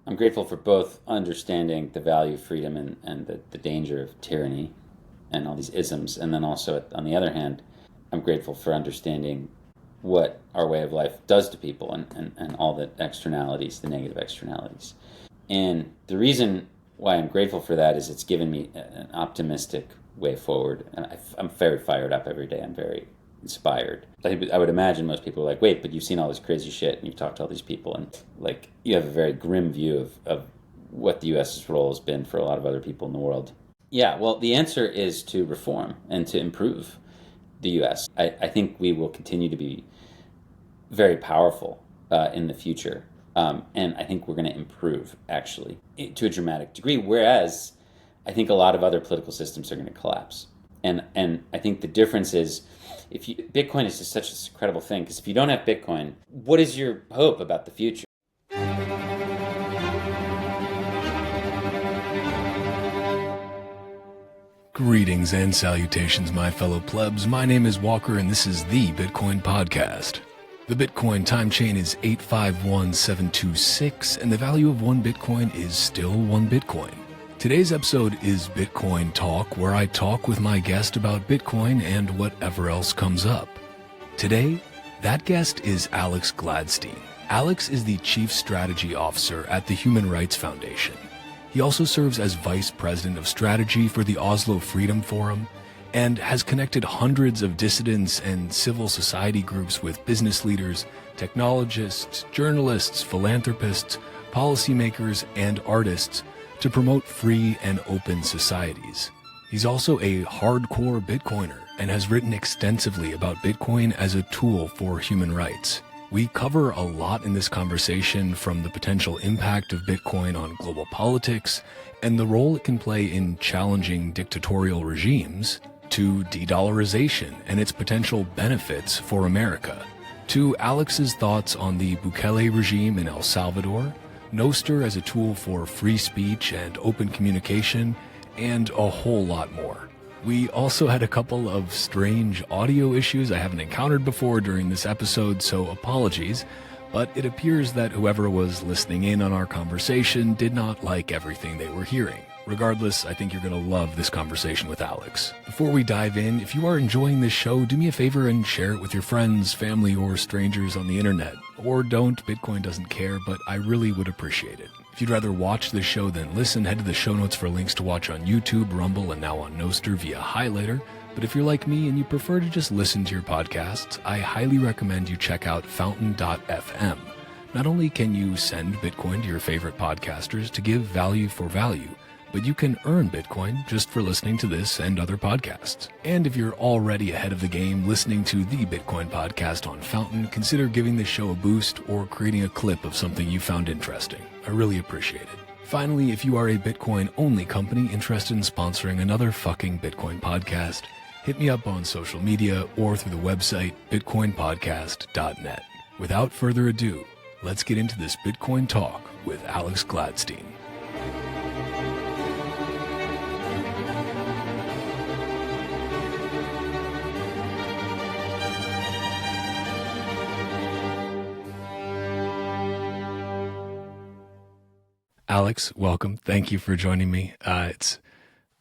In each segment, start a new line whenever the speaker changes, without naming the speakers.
I'm grateful for both understanding the value of freedom and the danger of tyranny and all these isms. And then also, on the other hand, I'm grateful for understanding what our way of life does to people and all the externalities, the negative externalities. And the reason why I'm grateful for that is it's given me an optimistic way forward. And I'm very fired up every day. I'm very inspired. I would imagine most people are like, wait, but you've seen all this crazy shit and you've talked to all these people and like you have a very grim view of what the US's role has been for a lot of other people in the world. Yeah, well, the answer is to reform and to improve the US. I think we will continue to be very powerful in the future. And I think we're going to improve, actually, to a dramatic degree, whereas I think a lot of other political systems are going to collapse. And I think the difference is, Bitcoin is just such an incredible thing, because if you don't have Bitcoin, what is your hope about the future?
Greetings and salutations, my fellow plebs. My name is Walker, and this is the Bitcoin Podcast. The Bitcoin time chain is 851726, and the value of one Bitcoin is still one Bitcoin. Today's episode is Bitcoin Talk, where I talk with my guest about Bitcoin and whatever else comes up. Today, that guest is Alex Gladstein. Alex is the Chief Strategy Officer at the Human Rights Foundation. He also serves as Vice President of Strategy for the Oslo Freedom Forum and has connected hundreds of dissidents and civil society groups with business leaders, technologists, journalists, philanthropists, policymakers, and artists to promote free and open societies. He's also a hardcore Bitcoiner and has written extensively about Bitcoin as a tool for human rights. We cover a lot in this conversation, from the potential impact of Bitcoin on global politics and the role it can play in challenging dictatorial regimes, to de-dollarization and its potential benefits for America, to Alex's thoughts on the Bukele regime in El Salvador, Noster as a tool for free speech and open communication, and a whole lot more. We also had a couple of strange audio issues I haven't encountered before during this episode, so apologies, but it appears that whoever was listening in on our conversation did not like everything they were hearing. Regardless, I think you're going to love this conversation with Alex. Before we dive in, if you are enjoying this show, do me a favor and share it with your friends, family, or strangers on the internet. Or don't, Bitcoin doesn't care, but I really would appreciate it. If you'd rather watch this show than listen, head to the show notes for links to watch on YouTube, Rumble, and now on Nostr via Highlighter. But if you're like me and you prefer to just listen to your podcasts, I highly recommend you check out fountain.fm. Not only can you send Bitcoin to your favorite podcasters to give value for value, but you can earn Bitcoin just for listening to this and other podcasts. And if you're already ahead of the game listening to the Bitcoin Podcast on Fountain, consider giving the show a boost or creating a clip of something you found interesting. I really appreciate it. Finally, if you are a Bitcoin-only company interested in sponsoring another fucking Bitcoin podcast, hit me up on social media or through the website bitcoinpodcast.net. Without further ado, let's get into this Bitcoin talk with Alex Gladstein. Alex, welcome. Thank you for joining me. It's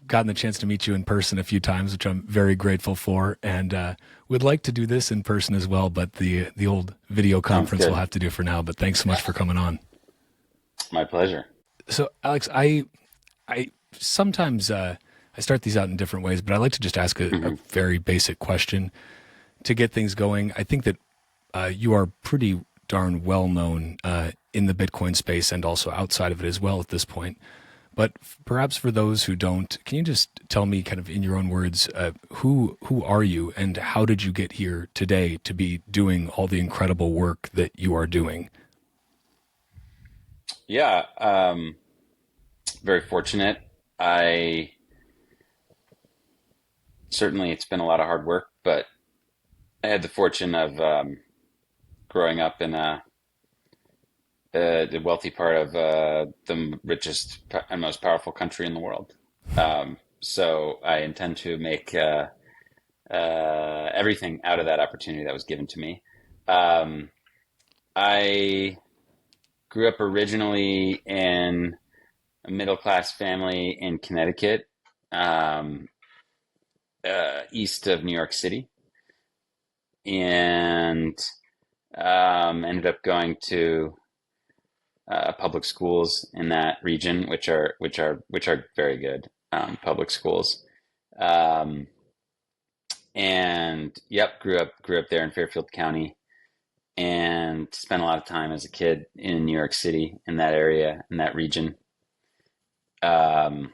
gotten the chance to meet you in person a few times, which I'm very grateful for, and would like to do this in person as well, but the old video conference will have to do for now. But thanks so much for coming on.
My pleasure.
So, Alex, I sometimes I start these out in different ways, but I like to just ask a very basic question to get things going. I think that you are pretty darn well known in the Bitcoin space and also outside of it as well at this point. But perhaps for those who don't, can you just tell me kind of in your own words, who are you and how did you get here today to be doing all the incredible work that you are doing?
Yeah, very fortunate. Certainly it's been a lot of hard work, but I had the fortune of growing up in the wealthy part of the richest and most powerful country in the world. So I intend to make everything out of that opportunity that was given to me. I grew up originally in a middle class family in Connecticut, um, east of New York City, and ended up going to public schools in that region, which are very good public schools. Um, and yep, grew up there in Fairfield County, and spent a lot of time as a kid in New York City, in that area, in that region. Um,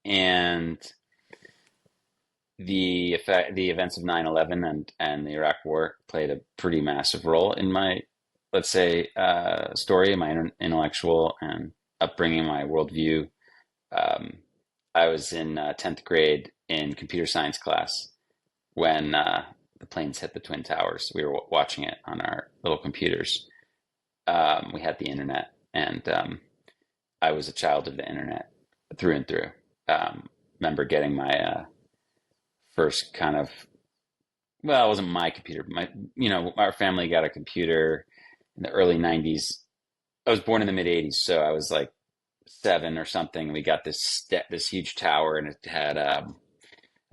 and the events of 9/11 and the Iraq War played a pretty massive role in my, let's say, story, my intellectual and upbringing, my worldview. Um, I was in 10th grade in computer science class when the planes hit the Twin Towers. We were watching it on our little computers. We had the internet, and I was a child of the internet through and through. Remember getting my first kind of, well, it wasn't my computer, but our family got a computer in the early 90s. I was born in the mid 80s, so I was like 7 or something. We got this huge tower, and it had a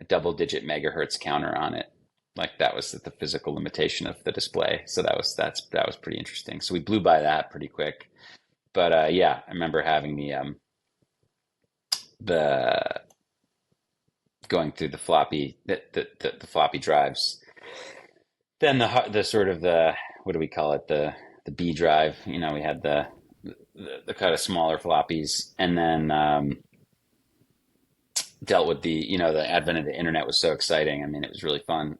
double-digit megahertz counter on it. Like that was the physical limitation of the display. So that was pretty interesting. So we blew by that pretty quick. But yeah, I remember having the going through the floppy drives. Then the sort of the, what do we call it, the B drive. We had the kind of smaller floppies, and then dealt with the advent of the internet was so exciting. I mean, it was really fun.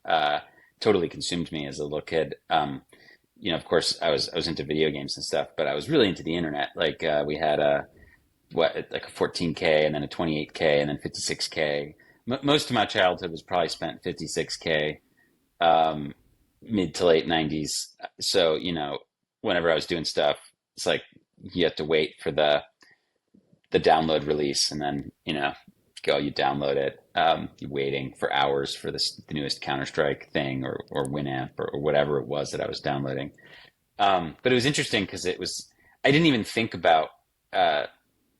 Totally consumed me as a little kid. Of course, I was into video games and stuff, but I was really into the internet. Like we had like a 14K, and then a 28K, and then 56K. Most of my childhood was probably spent 56K, um, mid to late 90s. So whenever I was doing stuff, it's like you have to wait for the download release, and then you download it. You're waiting for hours for the newest Counter-Strike thing, or Winamp, or whatever it was that I was downloading. But it was interesting because I didn't even think about, I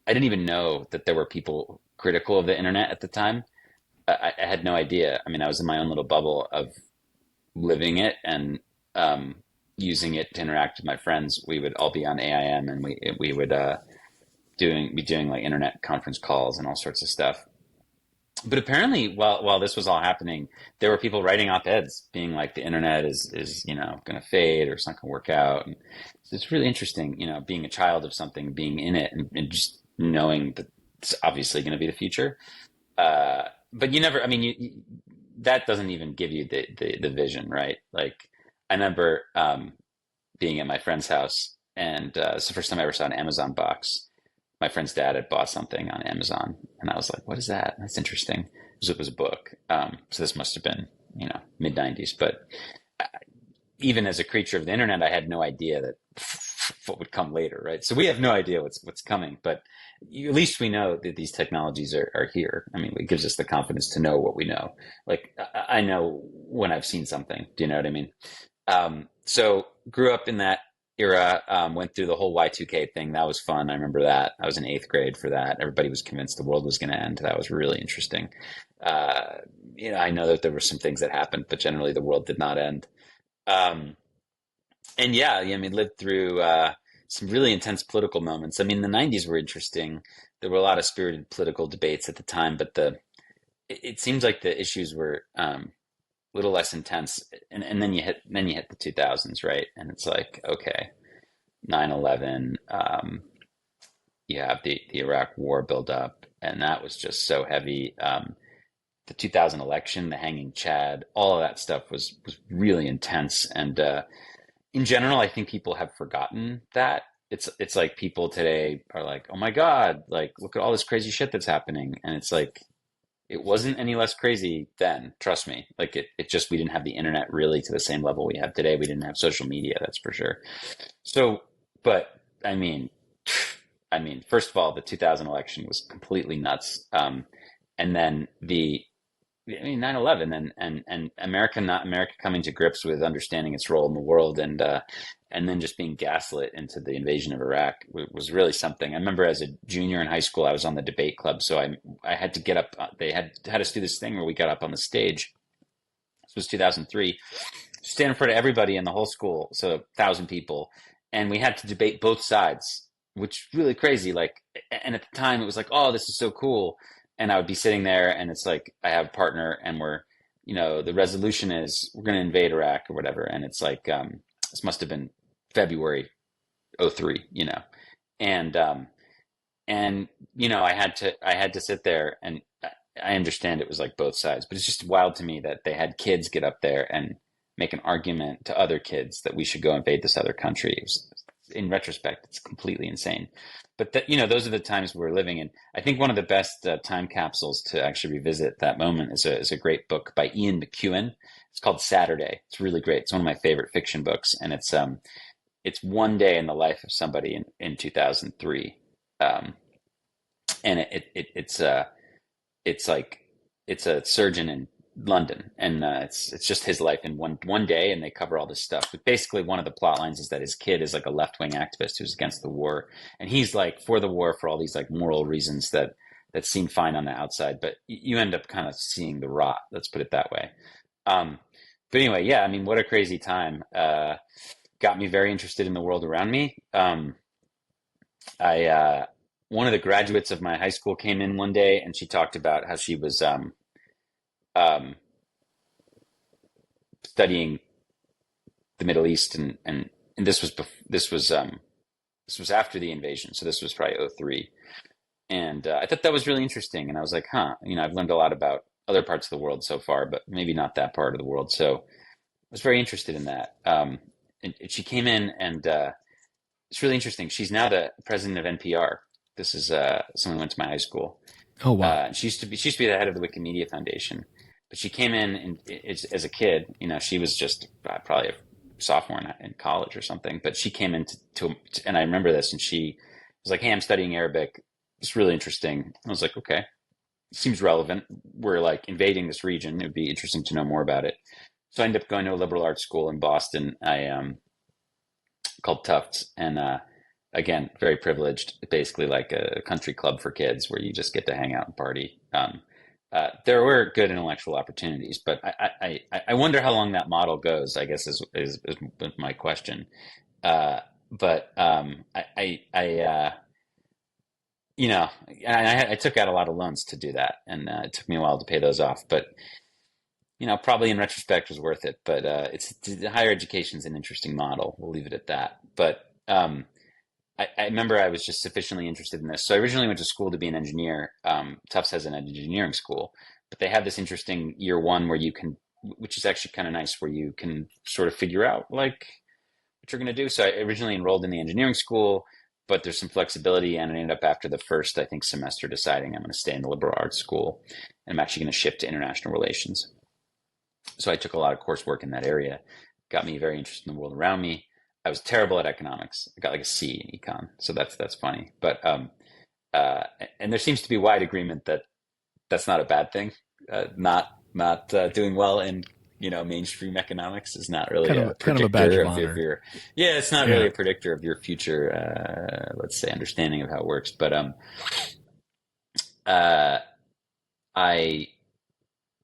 didn't even know that there were people critical of the internet at the time. I had no idea. I mean, I was in my own little bubble of living it, and using it to interact with my friends. We would all be on AIM, and we would be doing like internet conference calls and all sorts of stuff. But apparently, while this was all happening, there were people writing op-eds being like, the internet is going to fade, or it's not going to work out. And so it's really interesting, being a child of something, being in it, and just knowing that it's obviously going to be the future. But you never, I mean, that doesn't even give you the vision, right? Like, I remember being at my friend's house, and it's the first time I ever saw an Amazon box. My friend's dad had bought something on Amazon, and I was like, "What is that? That's interesting." It was a book. So this must have been, mid 90s. But even as a creature of the internet, I had no idea that what would come later, right? So we have no idea what's coming, but at least we know that these technologies are here. I mean, it gives us the confidence to know what we know. Like, I know when I've seen something. Do you know what I mean? So grew up in that era, went through the whole Y2K thing. That was fun. I remember that. I was in 8th grade for that. Everybody was convinced the world was going to end. That was really interesting. I know that there were some things that happened, but generally the world did not end. And yeah, I mean, lived through some really intense political moments. I mean, the 90s were interesting. There were a lot of spirited political debates at the time, but it seems like the issues were a little less intense. And then you hit the 2000s, right? And it's like, okay, 9/11. You have the Iraq War build up, and that was just so heavy. The 2000 election, the hanging Chad, all of that stuff was really intense. And in general, I think people have forgotten that. It's like people today are like, oh my God, like, look at all this crazy shit that's happening. And it's like, it wasn't any less crazy then, trust me. Like, it just, we didn't have the internet really to the same level we have today. We didn't have social media, that's for sure. So, but I mean, first of all, the 2000 election was completely nuts. And then the I mean, 9/11 and America coming to grips with understanding its role in the world and then just being gaslit into the invasion of Iraq was really something. I remember as a junior in high school, I was on the debate club, so I had to get up. They had us do this thing where we got up on the stage. This was 2003. Stand in front of everybody in the whole school, so 1,000 people, and we had to debate both sides, which is really crazy. Like, and at the time, it was like, oh, this is so cool. And I would be sitting there, and it's like I have a partner, and the resolution is we're going to invade Iraq or whatever, and it's like this must have been February '03, and I had to sit there, and I understand it was like both sides, but it's just wild to me that they had kids get up there and make an argument to other kids that we should go invade this other country. In retrospect, it's completely insane. But those are the times we're living in. I think one of the best time capsules to actually revisit that moment is a great book by Ian McEwan. It's called Saturday. It's really great. It's one of my favorite fiction books, and it's one day in the life of somebody in 2003, and it's like it's a surgeon in London, and it's just his life in one day, and they cover all this stuff. But basically, one of the plot lines is that his kid is like a left-wing activist who's against the war, and he's like for the war for all these like moral reasons that seem fine on the outside, but you end up kind of seeing the rot. Let's put it that way. But anyway, yeah, I mean, what a crazy time. Got me very interested in the world around me. I One of the graduates of my high school came in one day, and she talked about how she was um, studying the Middle East, and this was after the invasion, so this was probably '03, and I thought that was really interesting, and I was like, huh, I've learned a lot about other parts of the world so far, but maybe not that part of the world. So I was very interested in that. And she came in, and it's really interesting. She's now the president of NPR. This is someone who went to my high school.
Oh, wow.
She used to be the head of the Wikimedia Foundation, but she came in as a kid. She was just probably a sophomore in college or something. But she came in and I remember this, and she was like, "Hey, I'm studying Arabic. It's really interesting." I was like, "Okay, seems relevant. We're like invading this region. It would be interesting to know more about it." So I ended up going to a liberal arts school in Boston. Called Tufts, and again, very privileged. Basically, like a country club for kids where you just get to hang out and party. There were good intellectual opportunities, but I wonder how long that model goes. I guess is my question. But I took out a lot of loans to do that, and it took me a while to pay those off. But probably in retrospect was worth it. But higher education is an interesting model. We'll leave it at that. But I remember I was just sufficiently interested in this. So I originally went to school to be an engineer. Tufts has an engineering school, but they have this interesting year one where which is actually kind of nice, where you can sort of figure out like what you're going to do. So I originally enrolled in the engineering school, but there's some flexibility, and I ended up after the first, I think, semester deciding I'm going to stay in the liberal arts school, and I'm actually going to shift to international relations. So I took a lot of coursework in that area, got me very interested in the world around me. I was terrible at economics. I got like a C in econ, so that's funny. But and there seems to be wide agreement that that's not a bad thing. Not doing well in mainstream economics is not really a predictor of your yeah, it's not really a predictor of your future let's say understanding of how it works. But I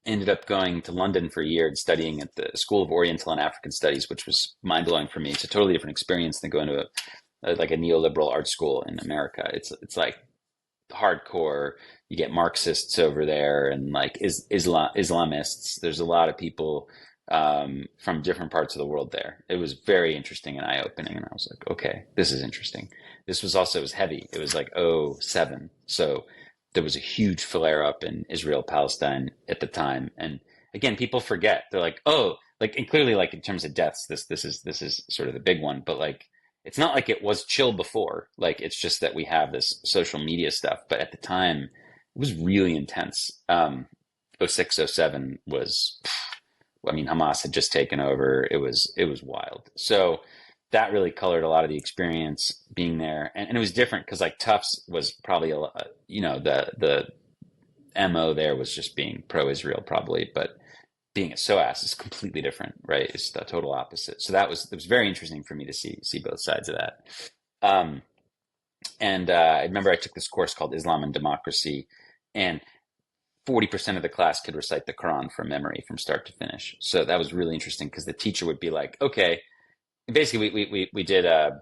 ended up going to London for a year and studying at the School of Oriental and African Studies, which was mind-blowing for me. It's a totally different experience than going to a neoliberal art school in America. It's like hardcore. You get Marxists over there and like Islamists. There's a lot of people from different parts of the world there. It was very interesting and eye-opening, and I was like, okay, this is interesting. This was also, it was heavy. It was like '07, so there was a huge flare-up in Israel-Palestine at the time. And again, people forget. They're like, oh, like, and clearly, like, in terms of deaths, this is sort of the big one. But like, it's not like it was chill before. Like, it's just that we have this social media stuff. But at the time, it was really intense. '06, '07 was, I mean, Hamas had just taken over. It was wild. So that really colored a lot of the experience being there, and it was different because like Tufts was probably the MO there was just being pro-Israel probably, but being a SOAS is completely different, right? It's the total opposite. So it was very interesting for me to see both sides of that. And I remember I took this course called Islam and Democracy, and 40% of the class could recite the Quran from memory from start to finish. So that was really interesting because the teacher would be like, okay, basically we did it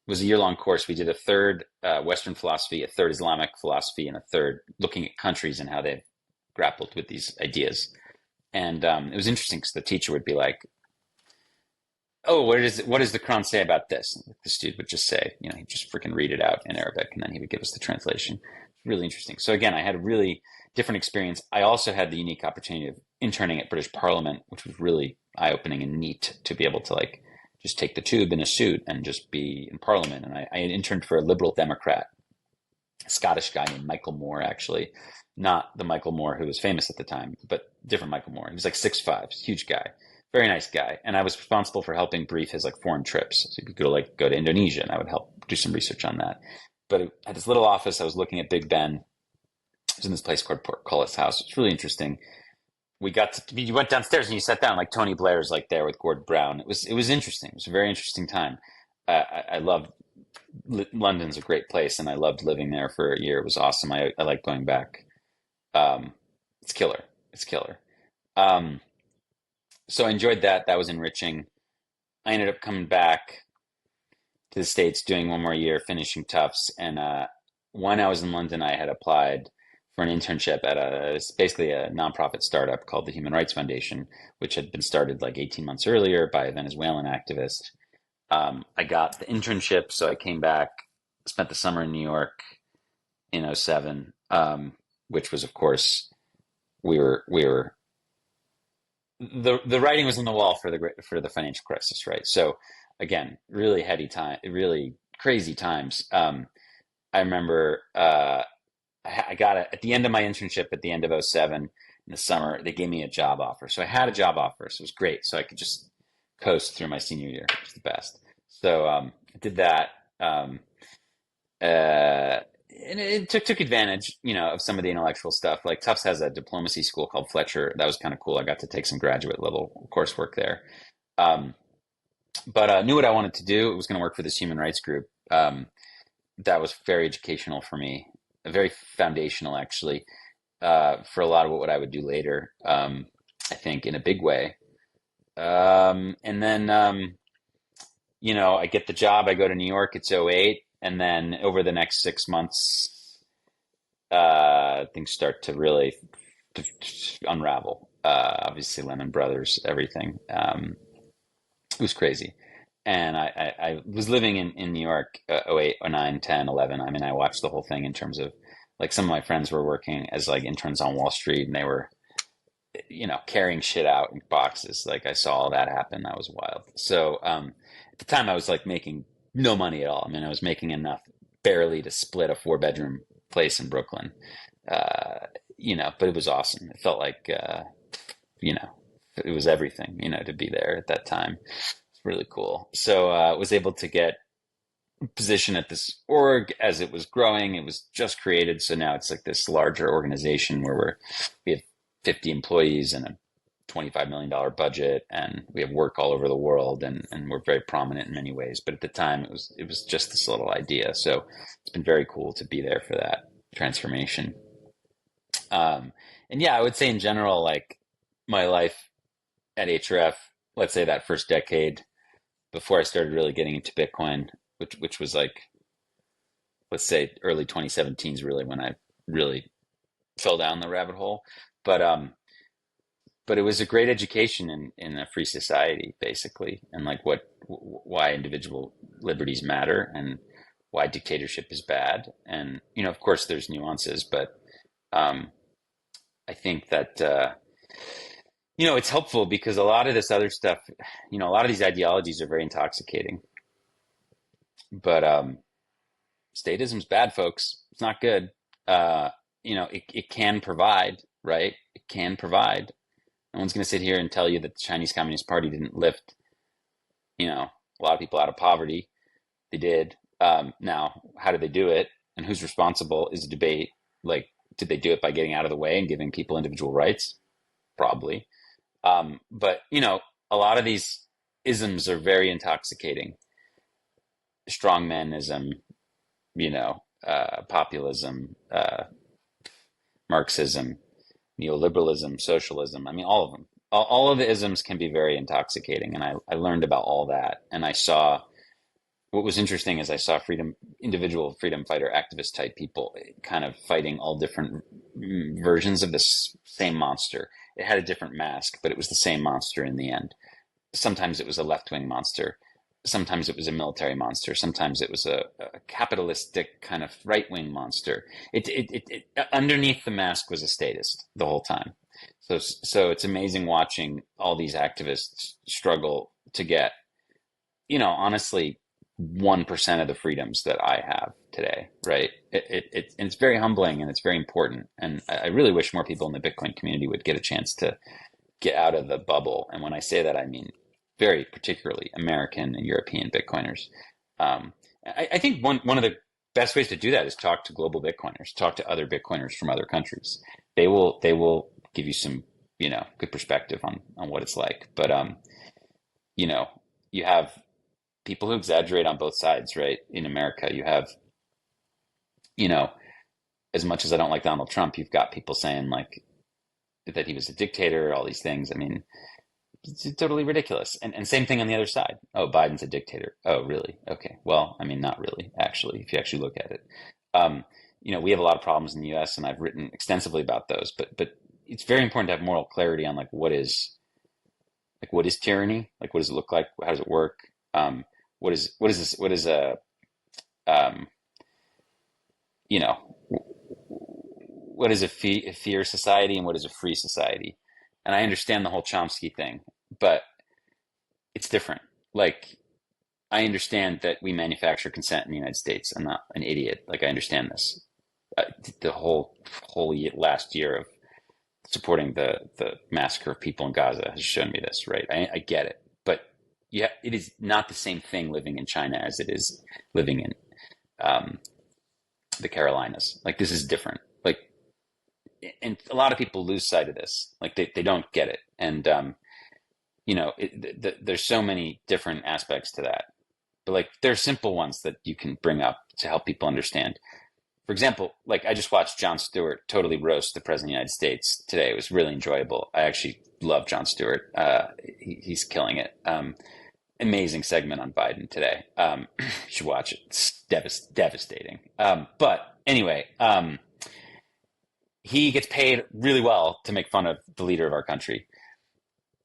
was a year-long course. We did a third Western philosophy, a third Islamic philosophy, and a third looking at countries and how they've grappled with these ideas. And it was interesting because the teacher would be like, oh, what does the Quran say about this? And the student would just say, he'd just freaking read it out in Arabic, and then he would give us the translation. Really interesting. So again, I had a really different experience. I also had the unique opportunity of interning at British Parliament, which was really eye-opening and neat to be able to just take the tube in a suit and just be in Parliament. And I had interned for a Liberal Democrat, a Scottish guy named Michael Moore, actually. Not the Michael Moore who was famous at the time, but different Michael Moore. He was like 6'5", huge guy, very nice guy. And I was responsible for helping brief his foreign trips. So he'd go to Indonesia, and I would help do some research on that. But at this little office, I was looking at Big Ben. I was in this place called Portcullis House. It's really interesting. You went downstairs and you sat down, like Tony Blair's there with Gordon Brown. It was interesting. It was a very interesting time. I loved London's a great place, and I loved living there for a year. It was awesome. I like going back. It's killer. It's killer. So I enjoyed that. That was enriching. I ended up coming back to the States, doing one more year, finishing Tufts. And when I was in London, I had applied for an internship at it's basically a nonprofit startup called the Human Rights Foundation, which had been started 18 months earlier by a Venezuelan activist. I got the internship, so I came back, spent the summer in New York in 2007, which was, of course, the writing was on the wall for the financial crisis, right? So again, really heady time, really crazy times. I remember I got it at the end of my internship at the end of 2007 in the summer. They gave me a job offer, so I had a job offer, so it was great. So I could just coast through my senior year, which was the best. So I did that. And it took advantage, of some of the intellectual stuff. Like Tufts has a diplomacy school called Fletcher. That was kind of cool. I got to take some graduate level coursework there. But knew what I wanted to do. It was going to work for this human rights group. That was very educational for me, very foundational, actually, for a lot of what I would do later, I think, in a big way. And then, I get the job. I go to New York. It's 2008. And then over the next 6 months, things start to really unravel. Obviously, Lehman Brothers, everything. It was crazy. And I was living in New York, 2008, 2009, 10, 11. I mean, I watched the whole thing in terms of, some of my friends were working as interns on Wall Street, and they were, carrying shit out in boxes. I saw all that happen. That was wild. So at the time, I was making no money at all. I mean, I was making enough barely to split a 4-bedroom place in Brooklyn, but it was awesome. It felt like, it was everything, to be there at that time. It's really cool. So I was able to get a position at this org as it was growing. It was just created. So now it's this larger organization where we have 50 employees and a $25 million budget, and we have work all over the world, and we're very prominent in many ways. But at the time, it was just this little idea. So it's been very cool to be there for that transformation. And yeah, I would say in general, my life at HRF, let's say that first decade before I started really getting into Bitcoin, which was let's say early 2017 is really when I really fell down the rabbit hole. But it was a great education in a free society, basically, and why individual liberties matter and why dictatorship is bad. And, of course there's nuances, but I think that, it's helpful because a lot of this other stuff, a lot of these ideologies are very intoxicating, but statism's bad, folks. It's not good. It can provide, right? It can provide. No one's going to sit here and tell you that the Chinese Communist Party didn't lift, a lot of people out of poverty. They did. Now, how did they do it, and who's responsible is a debate Did they do it by getting out of the way and giving people individual rights? Probably. But, a lot of these isms are very intoxicating. Strongmanism, populism, Marxism, neoliberalism, socialism. I mean, all of them. All of the isms can be very intoxicating. And I learned about all that. And I saw what was interesting is I saw individual freedom fighter activist type people kind of fighting all different versions of this same monster. It had a different mask, but it was the same monster in the end. Sometimes it was a left-wing monster. Sometimes it was a military monster. Sometimes it was a capitalistic kind of right-wing monster. It underneath the mask was a statist the whole time. So it's amazing watching all these activists struggle to get, honestly, 1% of the freedoms that I have today, right? And it's very humbling and it's very important. And I really wish more people in the Bitcoin community would get a chance to get out of the bubble. And when I say that, I mean very particularly American and European Bitcoiners. I think one of the best ways to do that is talk to global Bitcoiners, talk to other Bitcoiners from other countries. They will give you some, good perspective on what it's like. But, you have people who exaggerate on both sides, right? In America, you have, as much as I don't like Donald Trump, you've got people saying like that he was a dictator, all these things. I mean, it's totally ridiculous. And same thing on the other side. Oh, Biden's a dictator. Oh, really? Okay. Well, I mean, not really, actually, if you actually look at it. We have a lot of problems in the US and I've written extensively about those, but it's very important to have moral clarity on what is tyranny? Like, what does it look like? How does it work? What is a fear society and what is a free society? And I understand the whole Chomsky thing, but it's different. Like, I understand that we manufacture consent in the United States. I'm not an idiot. Like, I understand this. The whole last year of supporting the massacre of people in Gaza has shown me this, right? I get it. But yeah, it is not the same thing living in China as it is living in the Carolinas. Like, this is different. Like, and a lot of people lose sight of this. Like, they don't get it. And, there's so many different aspects to that. But like, there are simple ones that you can bring up to help people understand. For example, like, I just watched Jon Stewart totally roast the President of the United States today. It was really enjoyable. I actually love Jon Stewart. He's killing it. Amazing segment on Biden today. You should watch it. It's devastating. But anyway, he gets paid really well to make fun of the leader of our country.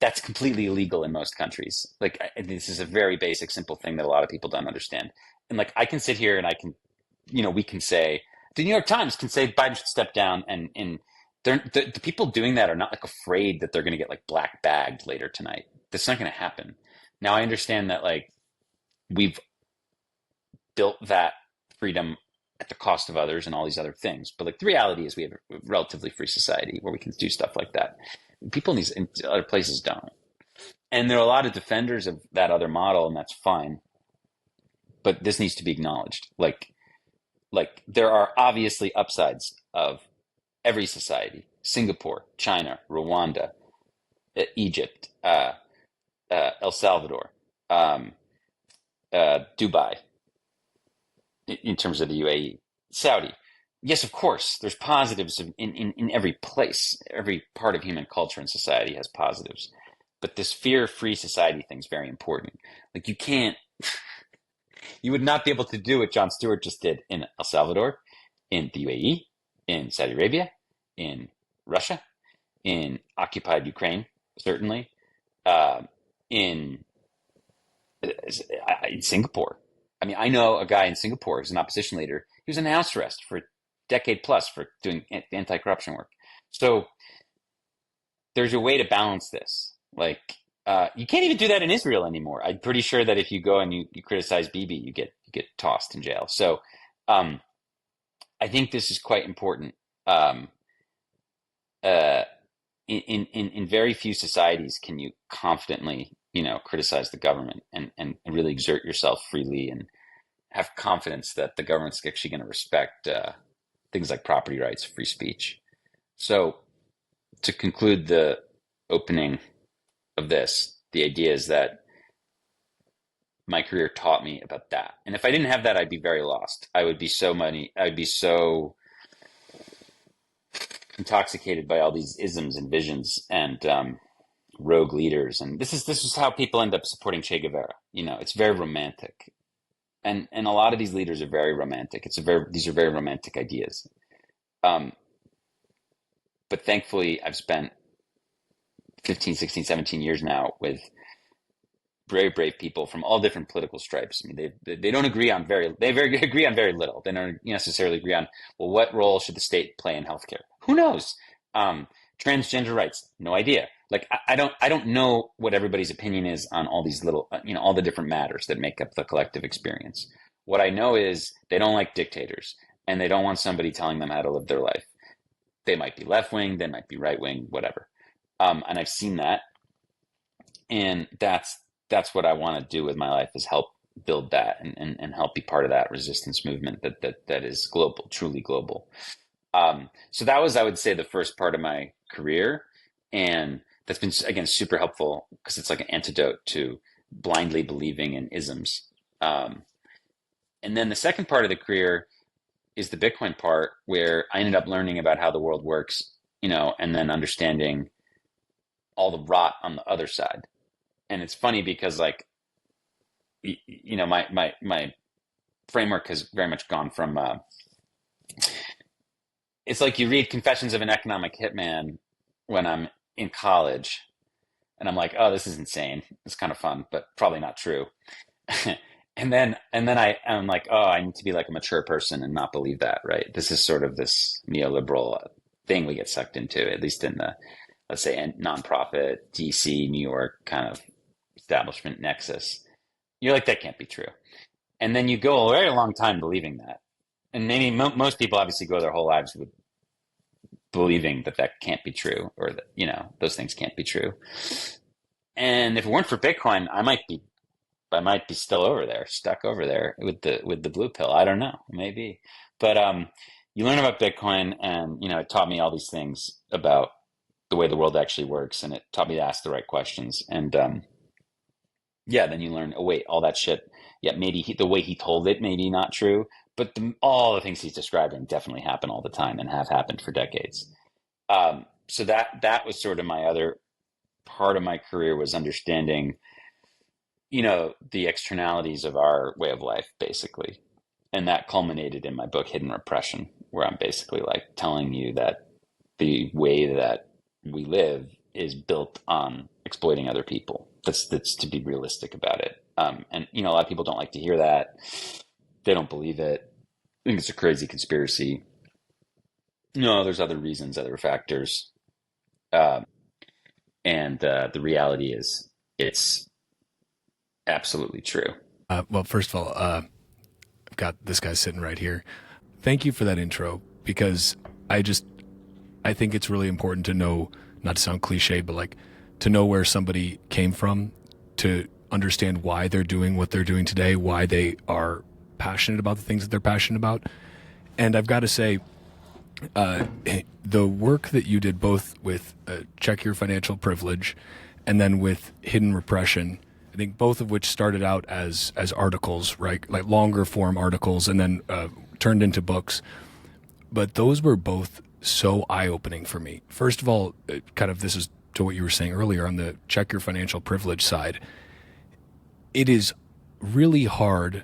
That's completely illegal in most countries. Like, this is a very basic, simple thing that a lot of people don't understand. And like, I can sit here and I can, we can say, the New York Times can say Biden should step down, and the people doing that are not like afraid that they're going to get like black bagged later tonight. That's not going to happen. Now, I understand that like we've built that freedom at the cost of others and all these other things, but like the reality is we have a relatively free society where we can do stuff like that. People in other places don't, and there are a lot of defenders of that other model, and that's fine. But this needs to be acknowledged. Like there are obviously upsides of every society: Singapore, China, Rwanda, Egypt, El Salvador, Dubai, in terms of the UAE, Saudi. Yes, of course, there's positives in every place. Every part of human culture and society has positives. But this fear-free society thing is very important. Like, you would not be able to do what Jon Stewart just did in El Salvador, in the UAE, in Saudi Arabia, in Russia, in occupied Ukraine, certainly, in Singapore. I mean, I know a guy in Singapore who's an opposition leader. He was in house arrest for a decade plus for doing anti-corruption work. So there's a way to balance this. Like, you can't even do that in Israel anymore. I'm pretty sure that if you go and you criticize Bibi, you get tossed in jail. So I think this is quite important. In very few societies can you confidently, criticize the government and really exert yourself freely and have confidence that the government's actually going to respect things like property rights, free speech. So to conclude the opening of this, the idea is that my career taught me about that. And if I didn't have that, I'd be very lost. I'd be so intoxicated by all these isms and visions and rogue leaders. And this is how people end up supporting Che Guevara. It's very romantic. And a lot of these leaders are very romantic. These are very romantic ideas. But thankfully, I've spent 15, 16, 17 years now with very brave people from all different political stripes. I mean, they don't agree on agree on very little. They don't necessarily agree on, well, what role should the state play in healthcare? Who knows? Transgender rights, no idea. Like, I don't know what everybody's opinion is on all these little, all the different matters that make up the collective experience. What I know is they don't like dictators, and they don't want somebody telling them how to live their life. They might be left-wing, they might be right-wing, whatever. And I've seen that. And that's what I want to do with my life, is help build that and help be part of that resistance movement that is global, truly global. So that was, I would say, the first part of my career. And that's been, again, super helpful because it's like an antidote to blindly believing in isms. And then the second part of the career is the Bitcoin part, where I ended up learning about how the world works, and then understanding all the rot on the other side. And it's funny because, like, my framework has very much gone from, it's like you read Confessions of an Economic Hitman when I'm in college, and I'm like, oh, this is insane. It's kind of fun, but probably not true. And then I'm like, oh, I need to be like a mature person and not believe that, right? This is sort of this neoliberal thing we get sucked into, at least in the, let's say, nonprofit, DC, New York kind of establishment nexus. You're like, that can't be true. And then you go a very long time believing that. And maybe most people obviously go their whole lives with believing that can't be true, or that, those things can't be true. And if it weren't for Bitcoin, I might be still over there, stuck over there with the blue pill. I don't know, maybe. But you learn about Bitcoin, and it taught me all these things about the way the world actually works, and it taught me to ask the right questions. And then you learn, oh wait, all that shit. Yeah, maybe the way he told it, maybe not true, but all the things he's describing definitely happen all the time and have happened for decades. So that was sort of my other part of my career, was understanding, the externalities of our way of life, basically. And that culminated in my book, Hidden Repression, where I'm basically like telling you that the way that we live is built on exploiting other people. That's to be realistic about it. And a lot of people don't like to hear that. They don't believe it. I think it's a crazy conspiracy. No, there's other reasons, other factors. And the reality is, it's absolutely true.
Well, first of all, I've got this guy sitting right here. Thank you for that intro, because I think it's really important to know, not to sound cliche, but like to know where somebody came from, to understand why they're doing what they're doing today, why they are passionate about the things that they're passionate about. And I've got to say, the work that you did both with Check Your Financial Privilege and then with Hidden Repression, I think both of which started out as articles, right? Like longer form articles, and then turned into books. But those were both so eye-opening for me. First of all, kind of this is to what you were saying earlier on the Check Your Financial Privilege side. It is really hard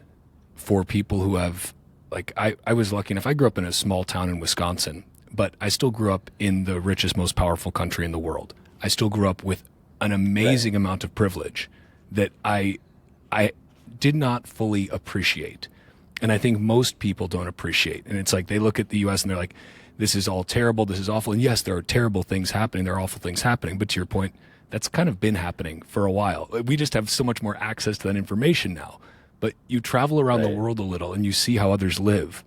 for people who have, like, I was lucky enough, I grew up in a small town in Wisconsin, but I still grew up in the richest, most powerful country in the world. I still grew up with an amazing amount of privilege that I did not fully appreciate. And I think most people don't appreciate. And it's like they look at the US and they're like, this is all terrible, this is awful. And yes, there are terrible things happening, there are awful things happening. But to your point, that's kind of been happening for a while. We just have so much more access to that information now. But you travel around the world a little and you see how others live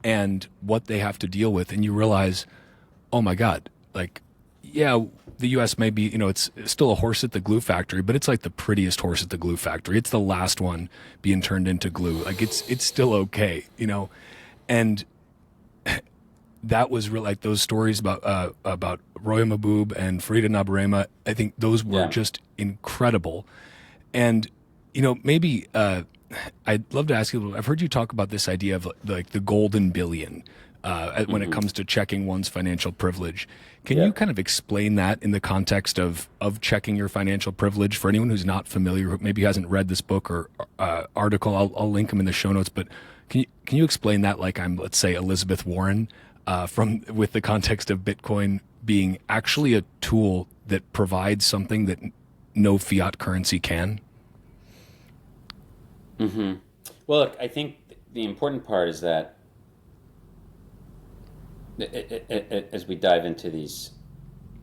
and what they have to deal with. And you realize, oh my God, like, yeah, the U.S. may be, it's still a horse at the glue factory, but it's like the prettiest horse at the glue factory. It's the last one being turned into glue. Like it's still okay, And that was real, like those stories about Roya Maboob and Farida Nabarema. I think those were
Yeah.
just incredible. And maybe I'd love to ask you. I've heard you talk about this idea of like the golden billion when it comes to checking one's financial privilege. Can you
Yep.
kind of explain that in the context of checking your financial privilege for anyone who's not familiar, who maybe hasn't read this book or article? I'll link them in the show notes. But can you explain that like I'm, let's say, Elizabeth Warren, with the context of Bitcoin being actually a tool that provides something that no fiat currency can?
Well, look, I think the important part is that as we dive into these,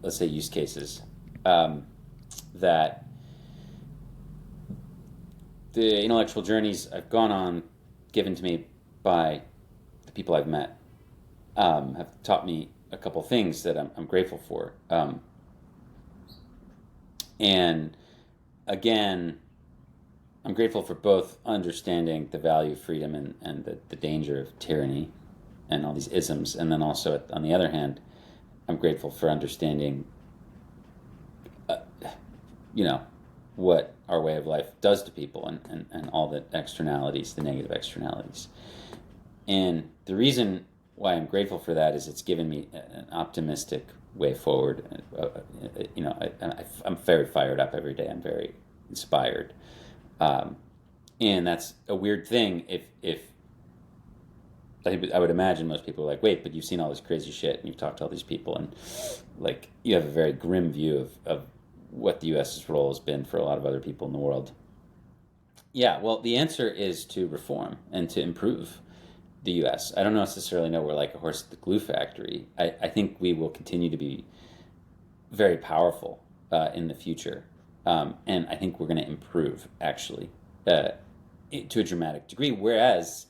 let's say, use cases, that the intellectual journeys I've gone on, given to me by the people I've met, have taught me a couple things that I'm grateful for. And again, I'm grateful for both understanding the value of freedom and the danger of tyranny and all these isms. And then also, on the other hand, I'm grateful for understanding, what our way of life does to people and all the externalities, the negative externalities. And the reason why I'm grateful for that is it's given me an optimistic way forward. I'm very fired up every day. I'm very inspired. And that's a weird thing if I would imagine most people are like, wait, but you've seen all this crazy shit and you've talked to all these people and like you have a very grim view of what the U.S.'s role has been for a lot of other people in the world. Yeah, well, the answer is to reform and to improve the U.S. I don't necessarily know we're like a horse at the glue factory. I think we will continue to be very powerful in the future. And I think we're going to improve, actually, to a dramatic degree, whereas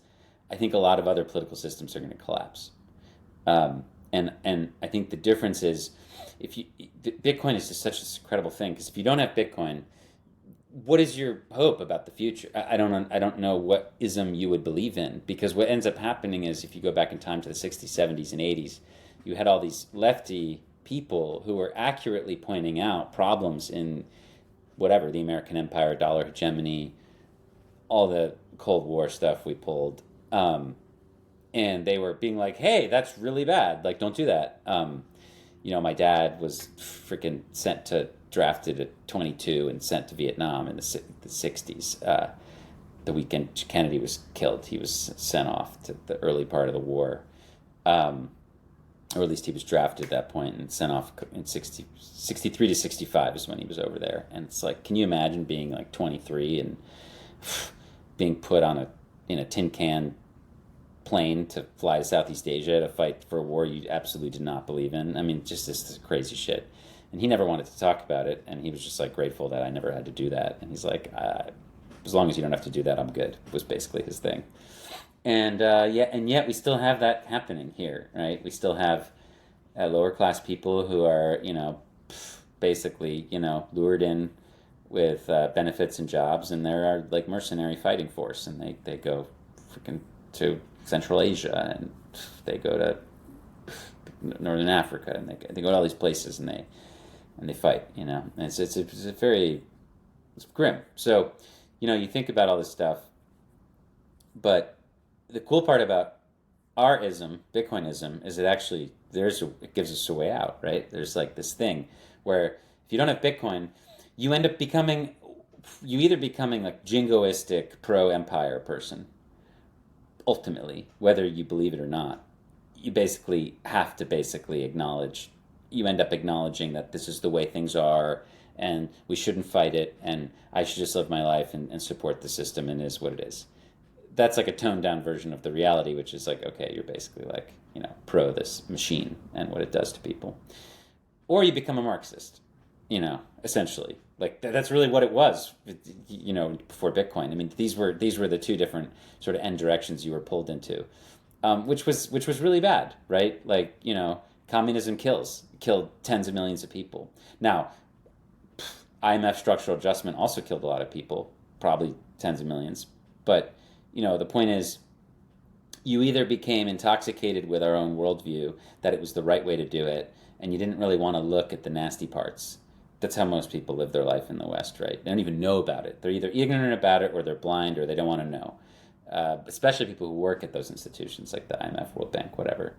I think a lot of other political systems are going to collapse. And I think the difference is, Bitcoin is just such an incredible thing, because if you don't have Bitcoin, what is your hope about the future? I don't know what ism you would believe in, because what ends up happening is if you go back in time to the 60s, 70s, and 80s, you had all these lefty people who were accurately pointing out problems in whatever, the American empire, dollar hegemony, all the Cold War stuff we pulled. And they were being like, hey, that's really bad. Like, don't do that. My dad was freaking drafted at 22 and sent to Vietnam in the 60s. The weekend Kennedy was killed, he was sent off to the early part of the war. Or at least he was drafted at that point and sent off in 63 to 65 is when he was over there. And it's like, can you imagine being like 23 and being put on a tin can plane to fly to Southeast Asia to fight for a war you absolutely did not believe in? I mean, just this crazy shit. And he never wanted to talk about it, and he was just like grateful that I never had to do that. And he's like, as long as you don't have to do that, I'm good, was basically his thing. And yet we still have that happening here, right? We still have lower class people who are, basically, lured in with benefits and jobs, and they're our like mercenary fighting force, and they go freaking to Central Asia, and they go to Northern Africa, and they go to all these places, and they fight, And it's grim. So, you think about all this stuff, but the cool part about our ism, Bitcoinism, is it actually it gives us a way out, right? There's like this thing where if you don't have Bitcoin, you end up either becoming like jingoistic pro-empire person, ultimately, whether you believe it or not. You basically have to you end up acknowledging that this is the way things are, and we shouldn't fight it, and I should just live my life and support the system, and it is what it is. That's like a toned down version of the reality, which is like, okay, you're basically like, pro this machine and what it does to people. Or you become a Marxist, essentially. Like that's really what it was, before Bitcoin. I mean, these were the two different sort of end directions you were pulled into, which was really bad, right? Like, communism killed tens of millions of people. Now, IMF structural adjustment also killed a lot of people, probably tens of millions. But, the point is, you either became intoxicated with our own worldview, that it was the right way to do it, and you didn't really want to look at the nasty parts. That's how most people live their life in the West, right? They don't even know about it. They're either ignorant about it, or they're blind, or they don't want to know. Especially people who work at those institutions like the IMF, World Bank, whatever.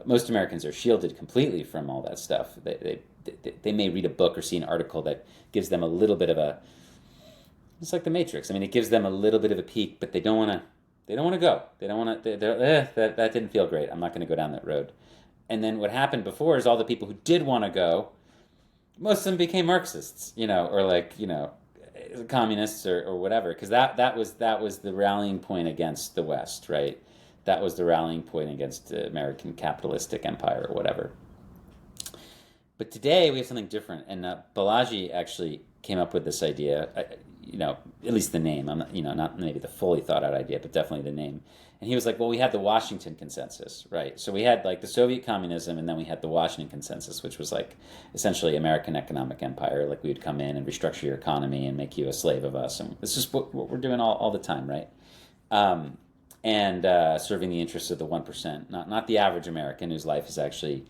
Most Americans are shielded completely from all that stuff. They may read a book or see an article that gives them a little bit of a... It's like the Matrix. I mean, it gives them a little bit of a peek, but they don't want to. They don't want to go. They don't want to. That didn't feel great. I'm not going to go down that road. And then what happened before is all the people who did want to go, most of them became Marxists, or like communists or whatever, because that was the rallying point against the West, right? That was the rallying point against the American capitalistic empire or whatever. But today we have something different, and Balaji actually came up with this idea. At least the name. I'm not maybe the fully thought out idea, but definitely the name. And he was like, well, we had the Washington Consensus, right? So we had like the Soviet communism, and then we had the Washington Consensus, which was like essentially American economic empire. Like we would come in and restructure your economy and make you a slave of us. And this is what we're doing all the time, right? And serving the interests of the 1%, not the average American whose life is actually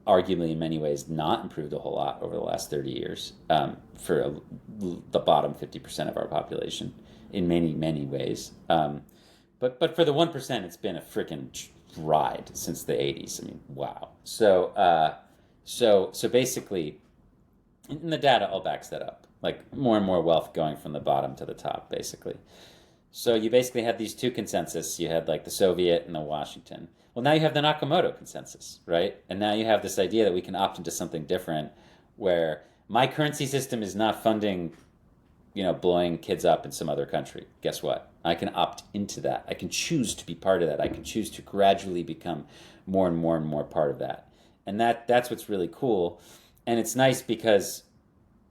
arguably in many ways not improved a whole lot over the last 30 years for the bottom 50% of our population in many, many ways. But for the 1%, it's been a freaking ride since the 80s. I mean, wow. So basically, and the data all backs that up. Like more and more wealth going from the bottom to the top, basically. So you basically had these two consensus. You had like the Soviet and the Washington. Well, now you have the Nakamoto consensus, right? And now you have this idea that we can opt into something different where my currency system is not funding, blowing kids up in some other country. Guess what? I can opt into that. I can choose to be part of that. I can choose to gradually become more and more and more part of that. And that's what's really cool. And it's nice because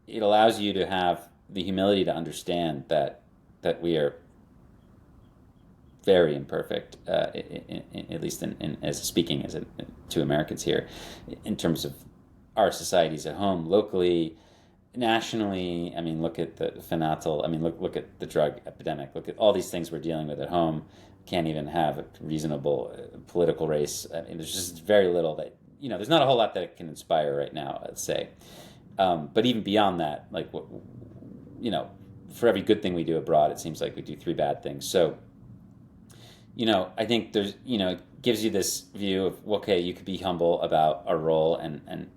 it allows you to have the humility to understand that we are very imperfect, at least in as speaking as to Americans here, in terms of our societies at home, locally, nationally. I mean, look at the fentanyl. I mean, look at the drug epidemic. Look at all these things we're dealing with at home. Can't even have a reasonable political race. I mean, there's just very little that there's not a whole lot that can inspire right now, I'd say. But even beyond that, like for every good thing we do abroad, it seems like we do 3 bad things. So. I think there's, it gives you this view of, okay, you could be humble about our role and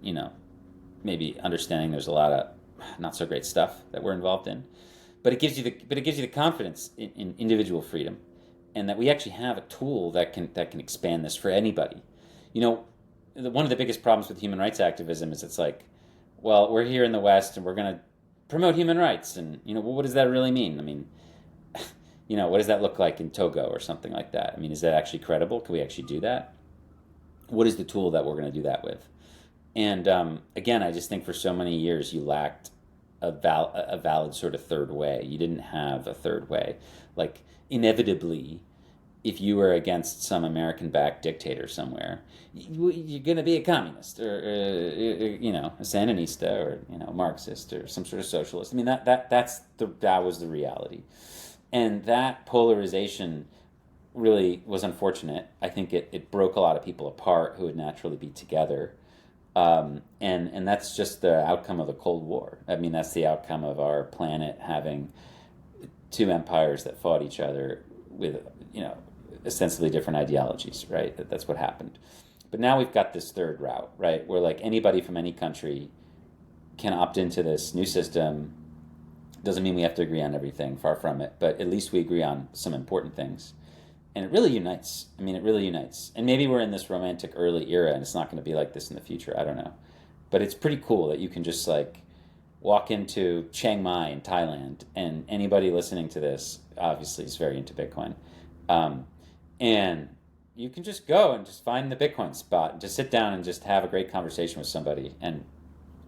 maybe understanding there's a lot of not so great stuff that we're involved in, but it gives you the confidence in individual freedom, and that we actually have a tool that can expand this for anybody. One of the biggest problems with human rights activism is it's like, well, we're here in the West and we're going to promote human rights, and what does that really mean? I mean, what does that look like in Togo or something like that? I mean, is that actually credible? Can we actually do that? What is the tool that we're going to do that with? And again, I just think for so many years you lacked a valid sort of third way. You didn't have a third way. Like, inevitably, if you were against some American-backed dictator somewhere, you're going to be a communist or a Sandinista or a Marxist or some sort of socialist. I mean, that was the reality. And that polarization really was unfortunate. I think it broke a lot of people apart who would naturally be together. And that's just the outcome of the Cold War. I mean, that's the outcome of our planet having 2 empires that fought each other with, ostensibly different ideologies, right? That's what happened. But now we've got this third route, right? Where like anybody from any country can opt into this new system. Doesn't mean we have to agree on everything, far from it, but at least we agree on some important things. And it really unites. I mean, it really unites. And maybe we're in this romantic early era and it's not going to be like this in the future. I don't know. But it's pretty cool that you can just like walk into Chiang Mai in Thailand, and anybody listening to this obviously is very into Bitcoin. And you can just go and just find the Bitcoin spot and just sit down and just have a great conversation with somebody, and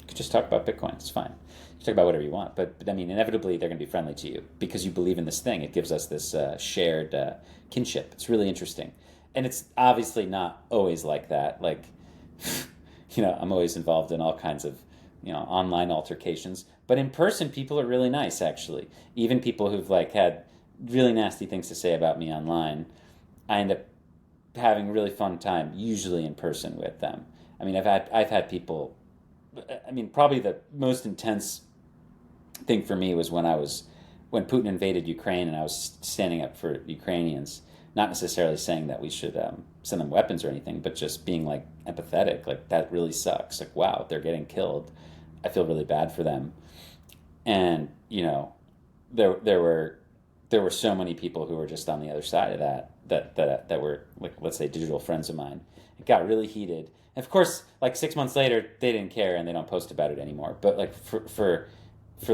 you can just talk about Bitcoin. It's fine. You can talk about whatever you want, but I mean, inevitably they're going to be friendly to you because you believe in this thing. It gives us this shared kinship. It's really interesting, and it's obviously not always like that. Like, I'm always involved in all kinds of online altercations, but in person, people are really nice. Actually, even people who've like had really nasty things to say about me online, I end up having a really fun time, usually in person with them. I mean, I've had people. I mean, probably the most intense thing for me was when Putin invaded Ukraine, and I was standing up for Ukrainians, not necessarily saying that we should send them weapons or anything, but just being like empathetic. Like, that really sucks. Like, wow, they're getting killed. I feel really bad for them. And there were so many people who were just on the other side of that were, like, let's say, digital friends of mine. It got really heated. And of course, like 6 months later, they didn't care and they don't post about it anymore. But like for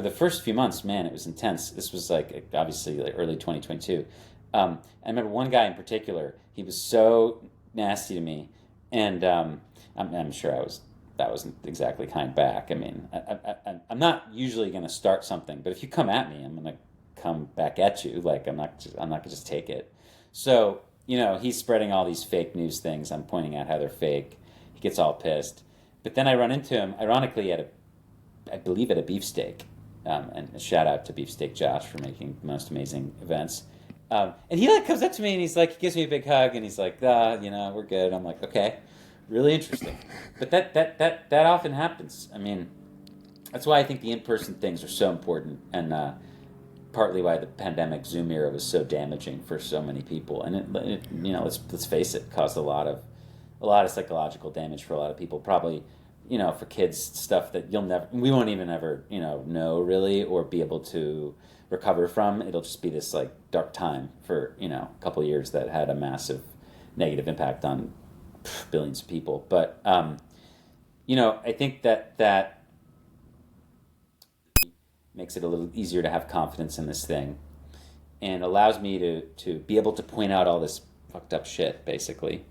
the first few months, man, it was intense. This was like obviously like early 2022. I remember one guy in particular. He was so nasty to me, and I'm sure that wasn't exactly kind back. I mean, I'm not usually going to start something, but if you come at me, I'm going to come back at you. Like, I'm not going to just take it. So he's spreading all these fake news things. I'm pointing out how they're fake. He gets all pissed, but then I run into him, ironically, I believe at a beefsteak. And a shout out to Beefsteak Josh for making the most amazing events. And he like comes up to me and he gives me a big hug and he's like, we're good. I'm like, okay, really interesting. But that often happens. I mean, that's why I think the in-person things are so important, and partly why the pandemic Zoom era was so damaging for so many people. And it let's face it, caused a lot of psychological damage for a lot of people. Probably, for kids, stuff that we won't even ever, know really or be able to recover from. It'll just be this like dark time for, a couple of years that had a massive negative impact on billions of people. But, I think that makes it a little easier to have confidence in this thing and allows me to be able to point out all this fucked up shit, basically,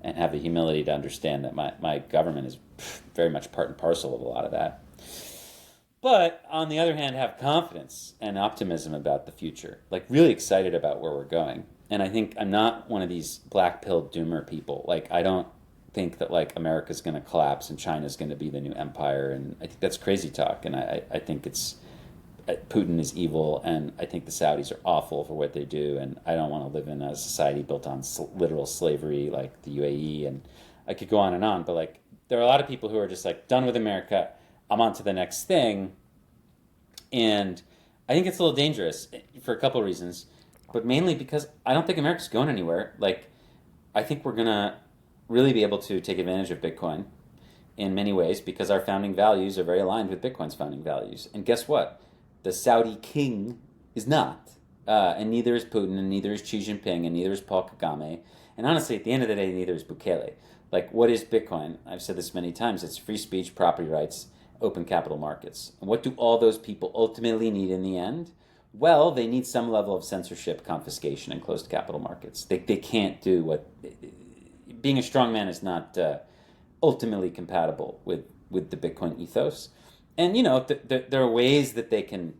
and have the humility to understand that my government is very much part and parcel of a lot of that. But on the other hand, have confidence and optimism about the future, like really excited about where we're going. And I think I'm not one of these black pill doomer people. Like, I don't think that like America's going to collapse and China's going to be the new empire. And I think that's crazy talk. And I think Putin is evil, and I think the Saudis are awful for what they do, and I don't want to live in a society built on literal slavery like the UAE, and I could go on, but like there are a lot of people who are just like done with America, I'm on to the next thing, and I think it's a little dangerous for a couple of reasons, but mainly because I don't think America's going anywhere. Like, I think we're gonna really be able to take advantage of Bitcoin in many ways because our founding values are very aligned with Bitcoin's founding values, and guess what? The Saudi king is not. And neither is Putin, and neither is Xi Jinping, and neither is Paul Kagame. And honestly, at the end of the day, neither is Bukele. Like, what is Bitcoin? I've said this many times. It's free speech, property rights, open capital markets. And what do all those people ultimately need in the end? Well, they need some level of censorship, confiscation, and closed capital markets. They can't do what... Being a strongman is not ultimately compatible with the Bitcoin ethos. And, there are ways that they can